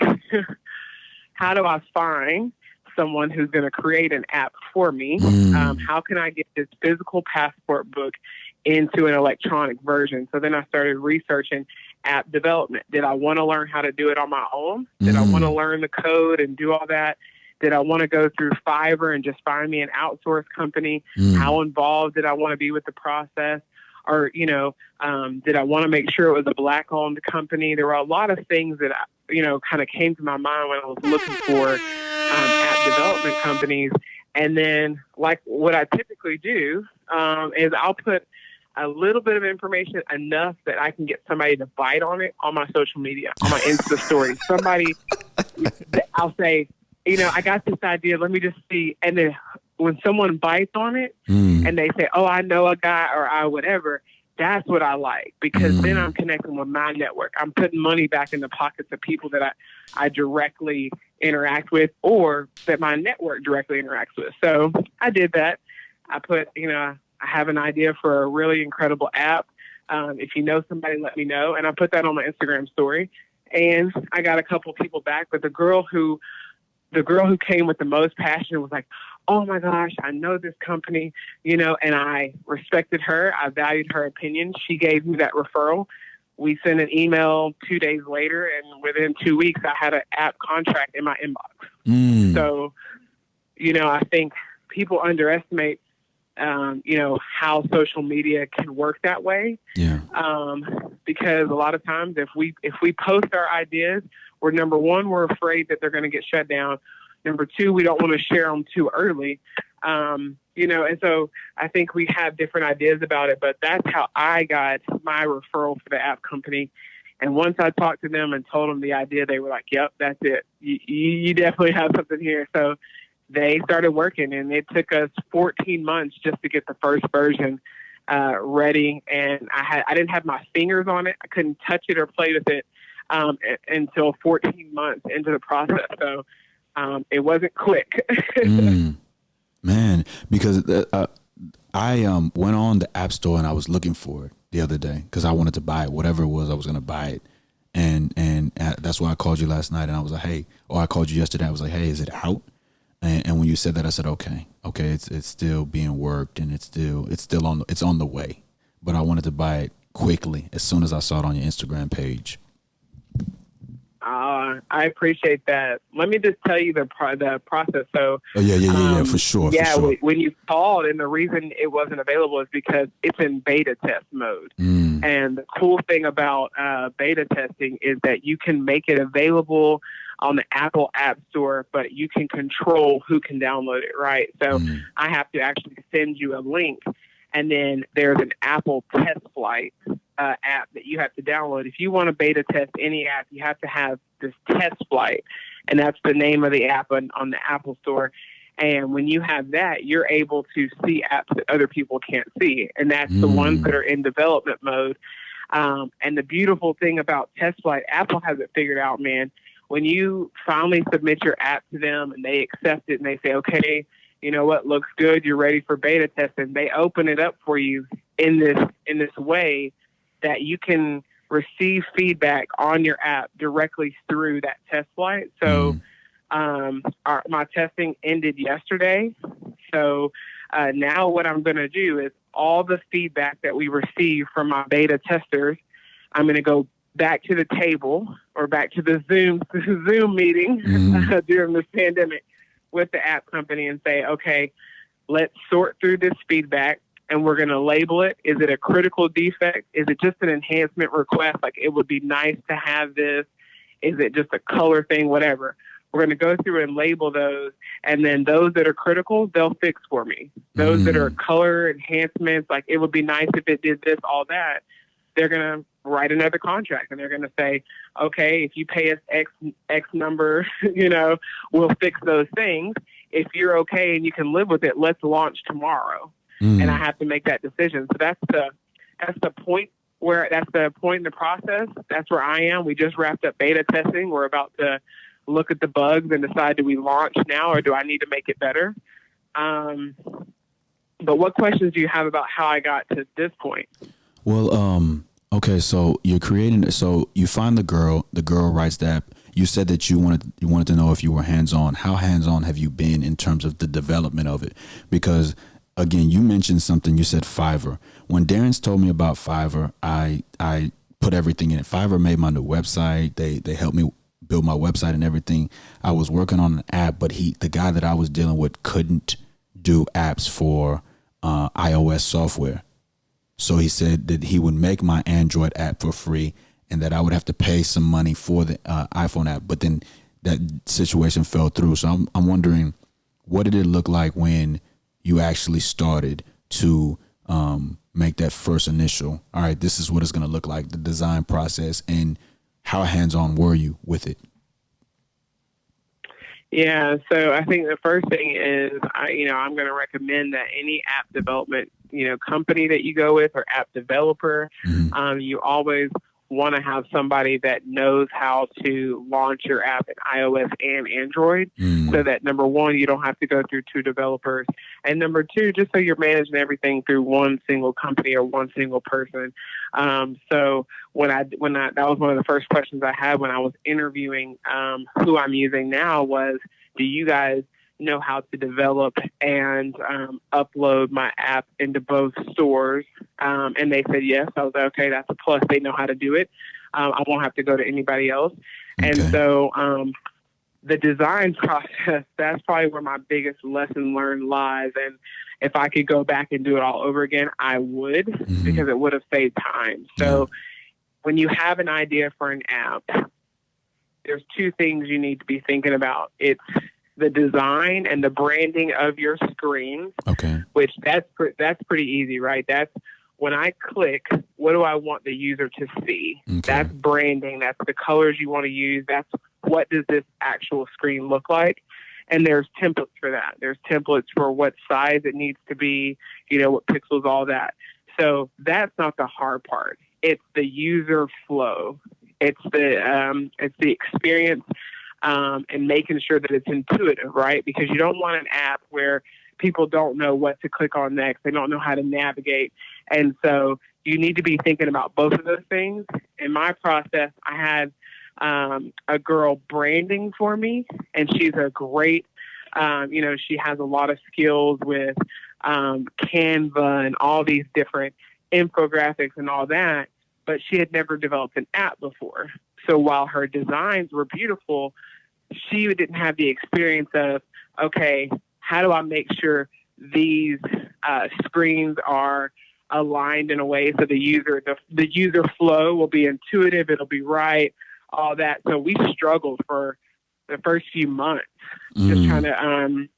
how do I find someone who's going to create an app for me? How can I get this physical passport book into an electronic version? So then I started researching app development. Did I want to learn how to do it on my own? Did I want to learn the code and do all that? Did I want to go through Fiverr and just find me an outsourced company? How involved did I want to be with the process? Or, did I want to make sure it was a Black-owned company? There were a lot of things that, kind of came to my mind when I was looking for app development companies. And then, like what I typically do is I'll put a little bit of information, enough that I can get somebody to bite on it on my social media, on my Insta story. Somebody, I'll say, I got this idea, let me just see. And then when someone bites on it and they say, oh, I know a guy, or I whatever, That's what I like, because then I'm connecting with my network. I'm putting money back in the pockets of people that I directly interact with, or that my network directly interacts with. So I did that. I put, I have an idea for a really incredible app. If you know somebody, let me know. And I put that on my Instagram story, and I got a couple people back. But the girl who came with the most passion was like, oh my gosh, I know this company, and I respected her. I valued her opinion. She gave me that referral. We sent an email 2 days later, and within 2 weeks, I had an app contract in my inbox. So, I think people underestimate, how social media can work that way. Yeah. Because a lot of times if we post our ideas, we're, number one, we're afraid that they're going to get shut down. Number two, we don't want to share them too early. And so I think we have different ideas about it, but that's how I got my referral for the app company. And once I talked to them and told them the idea, they were like, yep, that's it. You definitely have something here. So they started working, and it took us 14 months just to get the first version ready. And I didn't have my fingers on it. I couldn't touch it or play with it until 14 months into the process. So it wasn't quick. Man, because I went on the App Store and I was looking for it the other day because I wanted to buy it, whatever it was, I was going to buy it. And that's why I called you last night, and I was like, hey, or I called you yesterday. I was like, hey, is it out? And when you said that, I said, okay, it's still being worked, and it's on the way. But I wanted to buy it quickly as soon as I saw it on your Instagram page. I appreciate that. Let me just tell you the process. So, for sure. When you called, and the reason it wasn't available is because it's in beta test mode. And the cool thing about beta testing is that you can make it available on the Apple App Store, but you can control who can download it, right? So I have to actually send you a link, and then there's an Apple Test Flight app that you have to download. If you want to beta test any app, you have to have this Test Flight, and that's the name of the app on the Apple Store. And when you have that, you're able to see apps that other people can't see, and that's the ones that are in development mode. And the beautiful thing about Test Flight, Apple has it figured out, man. When you finally submit your app to them and they accept it and they say, okay, you know what, looks good, you're ready for beta testing, they open it up for you in this way that you can receive feedback on your app directly through that test flight. So my testing ended yesterday. So now what I'm going to do is all the feedback that we receive from my beta testers, I'm going to go back to the table or back to the Zoom meeting during this pandemic with the app company and say, okay, let's sort through this feedback, and we're going to label it. Is it a critical defect? Is it just an enhancement request? Like, it would be nice to have this. Is it just a color thing? Whatever. We're going to go through and label those. And then those that are critical, they'll fix for me. Those that are color enhancements, like it would be nice if it did this, all that, they're going to write another contract, and they're going to say, okay, if you pay us X number, we'll fix those things. If you're okay and you can live with it, let's launch tomorrow. And I have to make that decision. So that's the point in the process. That's where I am. We just wrapped up beta testing. We're about to look at the bugs and decide, do we launch now or do I need to make it better? But what questions do you have about how I got to this point? Well, okay, so you're creating, so you find the girl writes that. You said that you wanted to know if you were hands-on. How hands-on have you been in terms of the development of it? Because again, you mentioned something, you said Fiverr. When Darrance told me about Fiverr, I put everything in it. Fiverr made my new website. They helped me build my website and everything. I was working on an app, but the guy that I was dealing with couldn't do apps for iOS software. So he said that he would make my Android app for free and that I would have to pay some money for the iPhone app. But then that situation fell through. So I'm wondering, what did it look like when you actually started to make that first initial, all right, this is what it's going to look like, the design process, and how hands-on were you with it? Yeah, so I think the first thing is, I'm going to recommend that any app development, company that you go with or app developer. Mm-hmm. You always want to have somebody that knows how to launch your app in iOS and Android, so that number one, you don't have to go through two developers, and number two, just so you're managing everything through one single company or one single person. So when I that was one of the first questions I had when I was interviewing who I'm using now was, do you guys know how to develop and upload my app into both stores? And they said yes. I was like, okay, that's a plus. They know how to do it. I won't have to go to anybody else. Okay. And so the design process, that's probably where my biggest lesson learned lies. And if I could go back and do it all over again, I would, because it would have saved time. So when you have an idea for an app, there's two things you need to be thinking about. It's the design and the branding of your screens, which that's pretty easy, right? That's when I click, what do I want the user to see? That's branding. That's the colors you want to use. That's what does this actual screen look like? And there's templates for that. There's templates for what size it needs to be, what pixels, all that. So that's not the hard part. It's the user flow. It's the experience. And making sure that it's intuitive, right? Because you don't want an app where people don't know what to click on next. They don't know how to navigate. And so you need to be thinking about both of those things. In my process, I had a girl branding for me, and she's a great, she has a lot of skills with Canva and all these different infographics and all that, but she had never developed an app before. So while her designs were beautiful, she didn't have the experience of, okay, how do I make sure these screens are aligned in a way so the user flow will be intuitive, it'll be right, all that. So we struggled for the first few months just trying to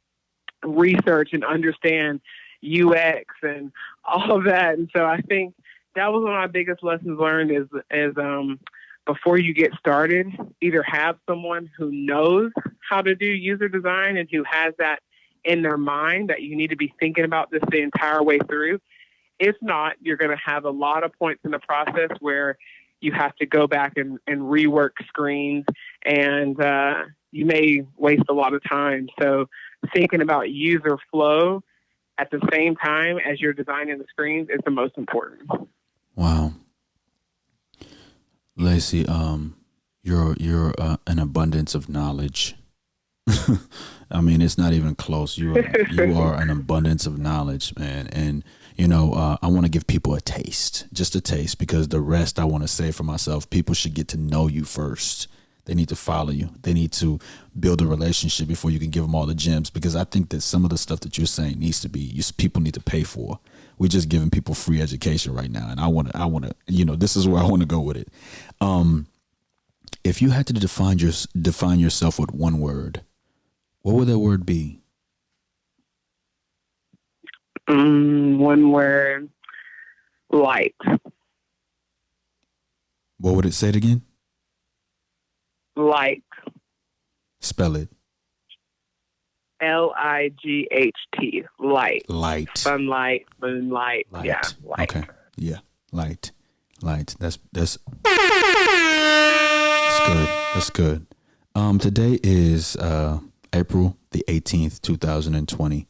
research and understand UX and all of that. And so I think that was one of my biggest lessons learned is before you get started, either have someone who knows how to do user design and who has that in their mind that you need to be thinking about this the entire way through. If not, you're going to have a lot of points in the process where you have to go back and rework screens, and you may waste a lot of time. So thinking about user flow at the same time as you're designing the screens is the most important. Wow. Lacey, you're an abundance of knowledge. I mean, it's not even close. You are an abundance of knowledge, man. And I want to give people a taste, just a taste, because the rest I want to say for myself. People should get to know you first. They need to follow you. They need to build a relationship before you can give them all the gems. Because I think that some of the stuff that you're saying needs to be, people need to pay for. We're just giving people free education right now, and I want to, this is where I want to go with it. If you had to define yourself with one word, what would that word be? One word, light. What would it say it again? Light. Spell it. Light. Light. Light. Sunlight, moonlight. Light. Yeah. Light. Okay. Yeah. Light. That's good. That's good. Today is April the 18th, 2020,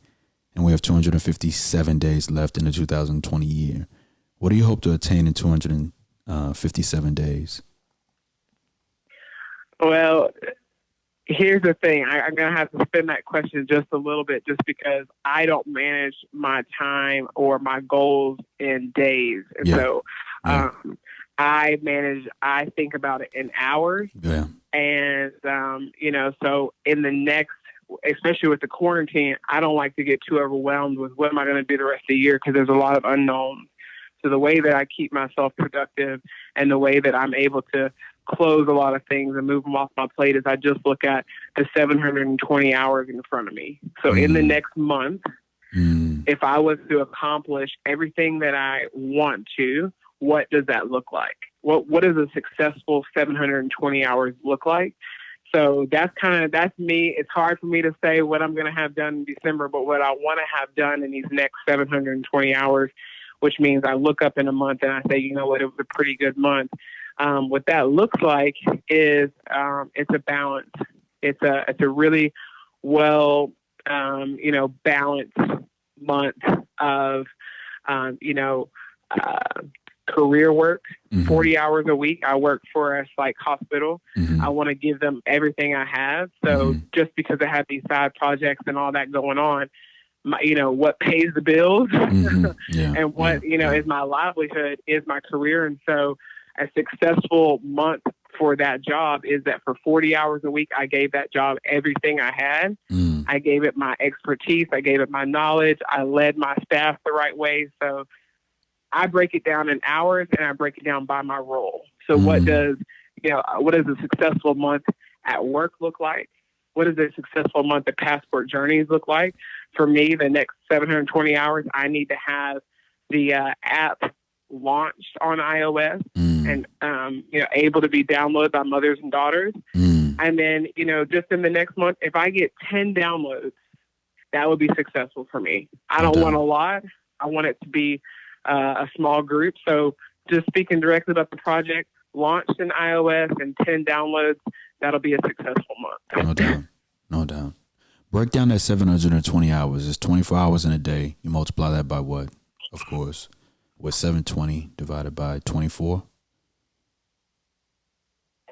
and we have 257 days left in the 2020 year. What do you hope to attain in 257 days? Well, here's the thing. I'm going to have to spin that question just a little bit, just because I don't manage my time or my goals in days. And so I think about it in hours. Yeah. And, so in the next, especially with the quarantine, I don't like to get too overwhelmed with what am I going to do the rest of the year, because there's a lot of unknowns. So the way that I keep myself productive and the way that I'm able to close a lot of things and move them off my plate is I just look at the 720 hours in front of me. So in the next month, if I was to accomplish everything that I want to, what does that look like? What does a successful 720 hours look like? So that's me. It's hard for me to say what I'm going to have done in December, but what I want to have done in these next 720 hours, which means I look up in a month and I say, you know what, it was a pretty good month. What that looks like is it's a balance. It's a really well, balanced month of, career work, 40 hours a week. I work for a psych hospital. I want to give them everything I have. So just because I have these side projects and all that going on, what pays the bills and what, is my livelihood is my career. And so a successful month for that job is that for 40 hours a week, I gave that job everything I had. I gave it my expertise. I gave it my knowledge. I led my staff the right way. So I break it down in hours and I break it down by my role. So what does a successful month at work look like? What does a successful month at Passport Journeys look like? For me, the next 720 hours, I need to have the app launched on iOS and, able to be downloaded by mothers and daughters. And then, just in the next month, if I get 10 downloads, that would be successful for me. I don't want a lot. I want it to be a small group. So just speaking directly about the project, launched in iOS and 10 downloads, that'll be a successful month. No doubt. Break down that 720 hours. It's 24 hours in a day. You multiply that by what? Of course. What's 720 divided by 24?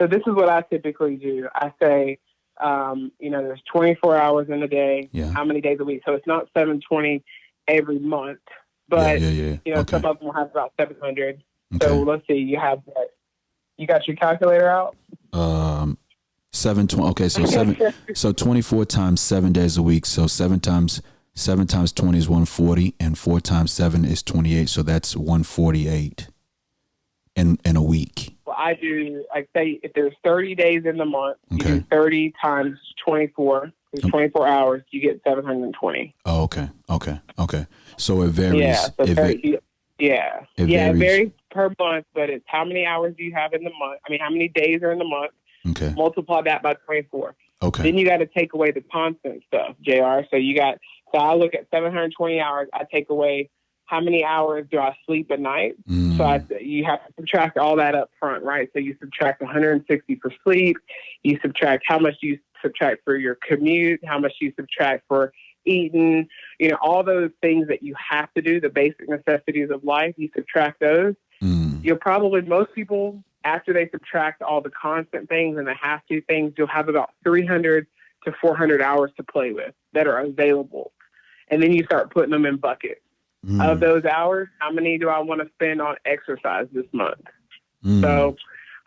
So this is what I typically do. I say, there's 24 hours in a day. Yeah. How many days a week? So it's not 720 every month. But, okay. Some of them will have about 700. Okay. So let's see, you have what? You got your calculator out? 720. Okay, so 24 times 7 days a week. So 7 times 20 is 140, and 4 times 7 is 28. So that's 148 in a week. Well, I say if there's 30 days in the month, you do 30 times 24. There's 24 hours, you get 720. Oh, okay. So it varies. Yeah, so it varies per month, but it's how many hours do you have in the month? I mean, how many days are in the month? Okay. Multiply that by 24. Okay. Then you got to take away the constant stuff, JR. So I look at 720 hours. I take away how many hours do I sleep at night? So you have to subtract all that up front, right? So you subtract 160 for sleep. You subtract how much you subtract for your commute, how much you subtract for eating, all those things that you have to do, the basic necessities of life, you subtract those. Most people, after they subtract all the constant things and the have to things, you'll have about 300 to 400 hours to play with that are available. And then you start putting them in buckets. Of those hours, how many do I want to spend on exercise this month? So,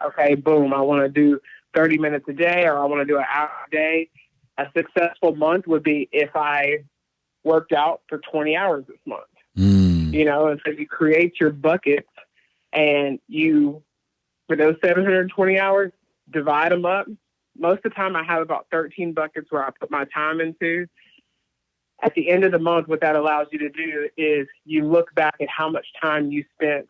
okay, boom, I want to do 30 minutes a day, or I want to do an hour a day. A successful month would be if I worked out for 20 hours this month. And so you create your buckets, and for those 720 hours, divide them up. Most of the time I have about 13 buckets where I put my time into. At the end of the month, what that allows you to do is you look back at how much time you spent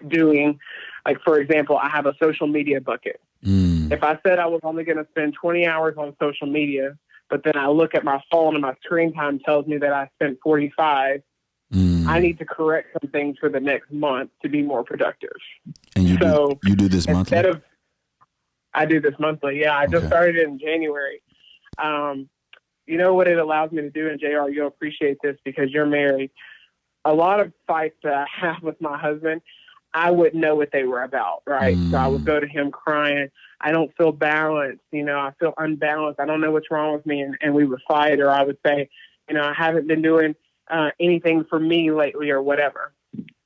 doing, like, for example, I have a social media bucket. If I said I was only going to spend 20 hours on social media, but then I look at my phone and my screen time tells me that I spent 45, I need to correct some things for the next month to be more productive. And you do this monthly? I do this monthly. Yeah, I just started it in January. You know what it allows me to do, and JR, you'll appreciate this because you're married. A lot of fights that I have with my husband, I wouldn't know what they were about, right? So I would go to him crying. I don't feel balanced. I feel unbalanced. I don't know what's wrong with me. And we would fight, or I would say, I haven't been doing anything for me lately or whatever.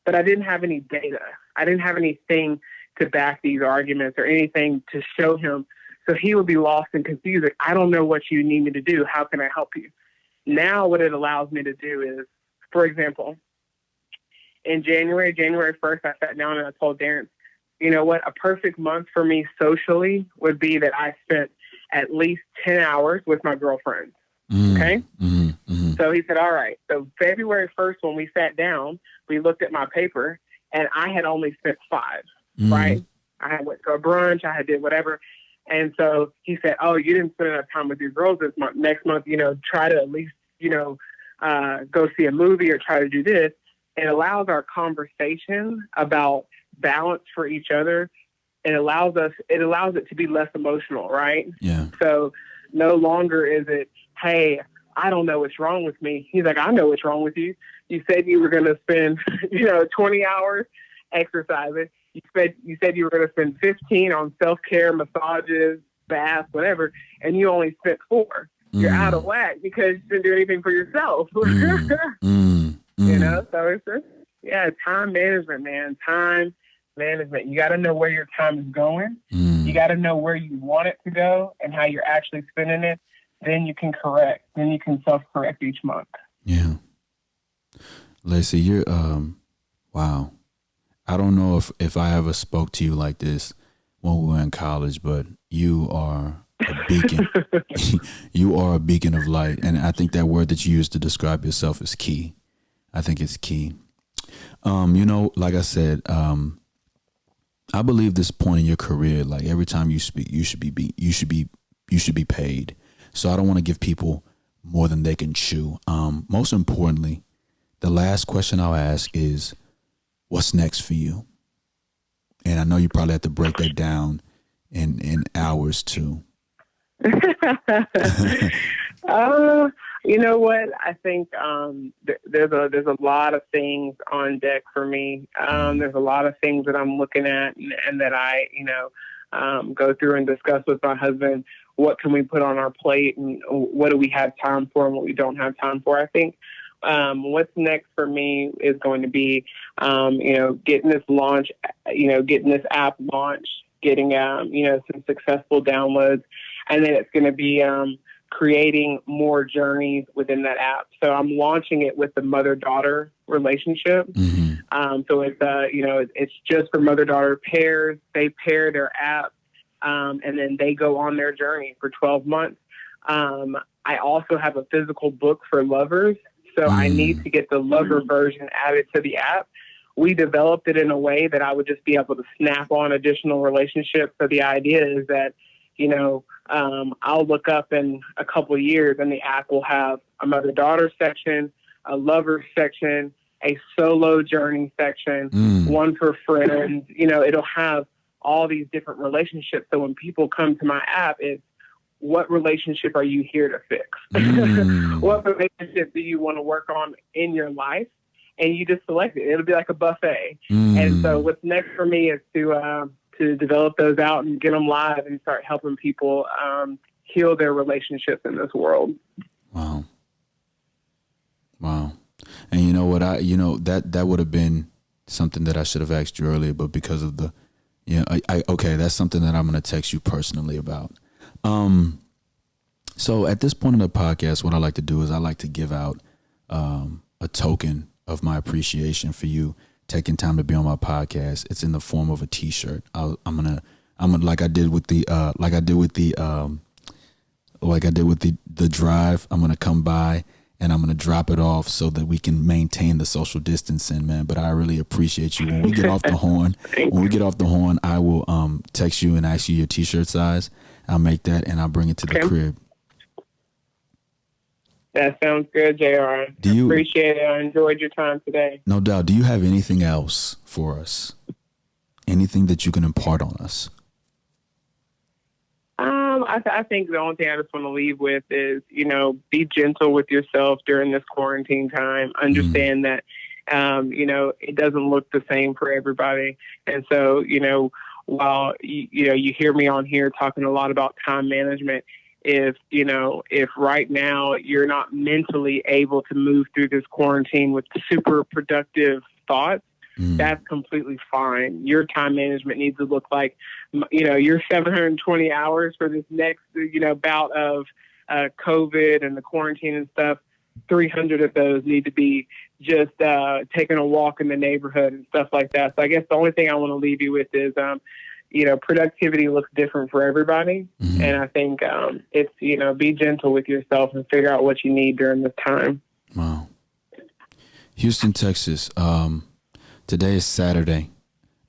But I didn't have any data. I didn't have anything to back these arguments or anything to show him. So he would be lost and confused. Like, I don't know what you need me to do. How can I help you? Now what it allows me to do is, for example, in January 1st, I sat down and I told Darrance, you know what, a perfect month for me socially would be that I spent at least 10 hours with my girlfriend. Okay? So he said, all right. So February 1st, when we sat down, we looked at my paper, and I had only spent 5, right? I had went to a brunch, I had did whatever. And so he said, oh, you didn't spend enough time with your girls this month. Next month, try to at least, go see a movie or try to do this. It allows our conversation about balance for each other. It allows it to be less emotional, right? Yeah. So no longer is it, hey, I don't know what's wrong with me. He's like, I know what's wrong with you. You said you were going to spend, 20 hours exercising. You said you were going to spend 15 on self-care, massages, baths, whatever, and you only spent 4. You're out of whack because you didn't do anything for yourself. So it's just, time management, man. Time management. You got to know where your time is going. You got to know where you want it to go and how you're actually spending it. Then you can correct. Then you can self-correct each month. Yeah. Lacey, you're, wow. I don't know if I ever spoke to you like this when we were in college, but you are a beacon. You are a beacon of light. And I think that word that you used to describe yourself is key. I think it's key. Like I said, I believe this point in your career, like every time you speak, you should be paid. So I don't want to give people more than they can chew. Most importantly, the last question I'll ask is, what's next for you? And I know you probably have to break that down in hours too. You know what? I think there's a lot of things on deck for me. There's a lot of things that I'm looking at and that I, go through and discuss with my husband. What can we put on our plate and what do we have time for and what we don't have time for? I think what's next for me is going to be, getting this launch, getting this app launched, getting, some successful downloads. And then it's going to be creating more journeys within that app. So I'm launching it with the mother-daughter relationship. So it's, it's just for mother-daughter pairs. They pair their app, and then they go on their journey for 12 months. I also have a physical book for lovers. So I need to get the lover version added to the app. We developed it in a way that I would just be able to snap on additional relationships. So the idea is that, I'll look up in a couple of years and the app will have a mother-daughter section, a lover section, a solo journey section, one for friends. It'll have all these different relationships. So when people come to my app, it's, what relationship are you here to fix? What relationship do you want to work on in your life? And you just select it. It'll be like a buffet. And so what's next for me is to develop those out and get them live and start helping people heal their relationships in this world. Wow. And you know what, that would have been something that I should have asked you earlier, but because of the, okay, that's something that I'm going to text you personally about. So at this point in the podcast, what I like to do is I like to give out a token of my appreciation for you taking time to be on my podcast. It's in the form of a T-shirt. I'm gonna like I did with the drive. I'm gonna come by and I'm gonna drop it off so that we can maintain the social distancing, man. But I really appreciate you. When we get off the horn, I will text you and ask you your T-shirt size. I'll make that and I'll bring it to the crib. That sounds good, JR. Appreciate it. I enjoyed your time today. No doubt. Do you have anything else for us? Anything that you can impart on us? I think the only thing I just want to leave with is, be gentle with yourself during this quarantine time. Understand that, it doesn't look the same for everybody. And so, while, you hear me on here talking a lot about time management, if right now you're not mentally able to move through this quarantine with super productive thoughts, that's completely fine. Your time management needs to look like, your 720 hours for this next, bout of COVID and the quarantine and stuff. 300 of those need to be just taking a walk in the neighborhood and stuff like that. So I guess the only thing I want to leave you with is, productivity looks different for everybody. And I think it's, be gentle with yourself and figure out what you need during this time. Wow. Houston, Texas. Today is Saturday,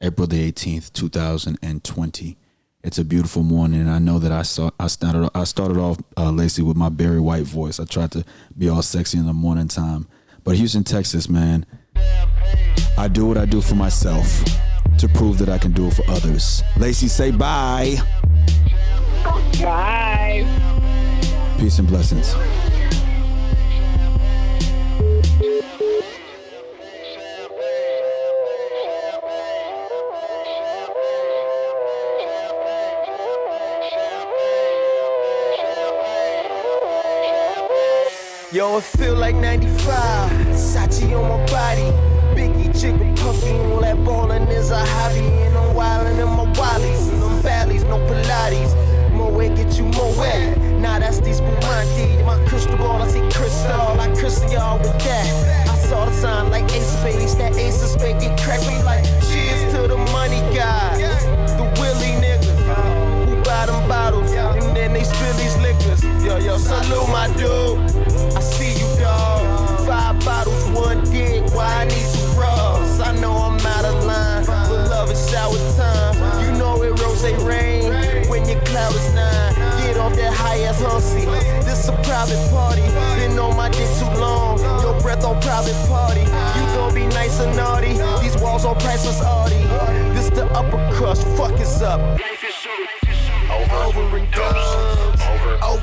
April the 18th, 2020. It's a beautiful morning, and I know that I started off Lacey with my Barry White voice. I tried to be all sexy in the morning time. But Houston, Texas, man, I do what I do for myself to prove that I can do it for others. Lacey, say bye. Bye. Peace and blessings. Yo, it feel like 95. Sachi on my body. Biggie, jigger, puffy, all that ballin' is a hobby. And I'm wildin' in my wallies. And them valleys, no Pilates. More weight, get you more wet. Nah, that's these Beyonce. My crystal ball, I see crystal. I crystal y'all with that. I saw the sign like ace of spades. That ace of spades get cracked me like cheers to the money guy. The Willie niggas who buy them bottles. And then they spill these liquors. Yo, salute my dude. I see you, dog. 5 bottles, 1 dick. Why I need 2 bras? I know I'm out of line, but love is shower time. You know it rose rain when your cloud is 9. Get off that high ass hussy. This a private party. Been on my dick too long. Your breath on private party. You gon' be nice and naughty. These walls on priceless Audi. This the upper crust. Fuck is up. Over and done. Over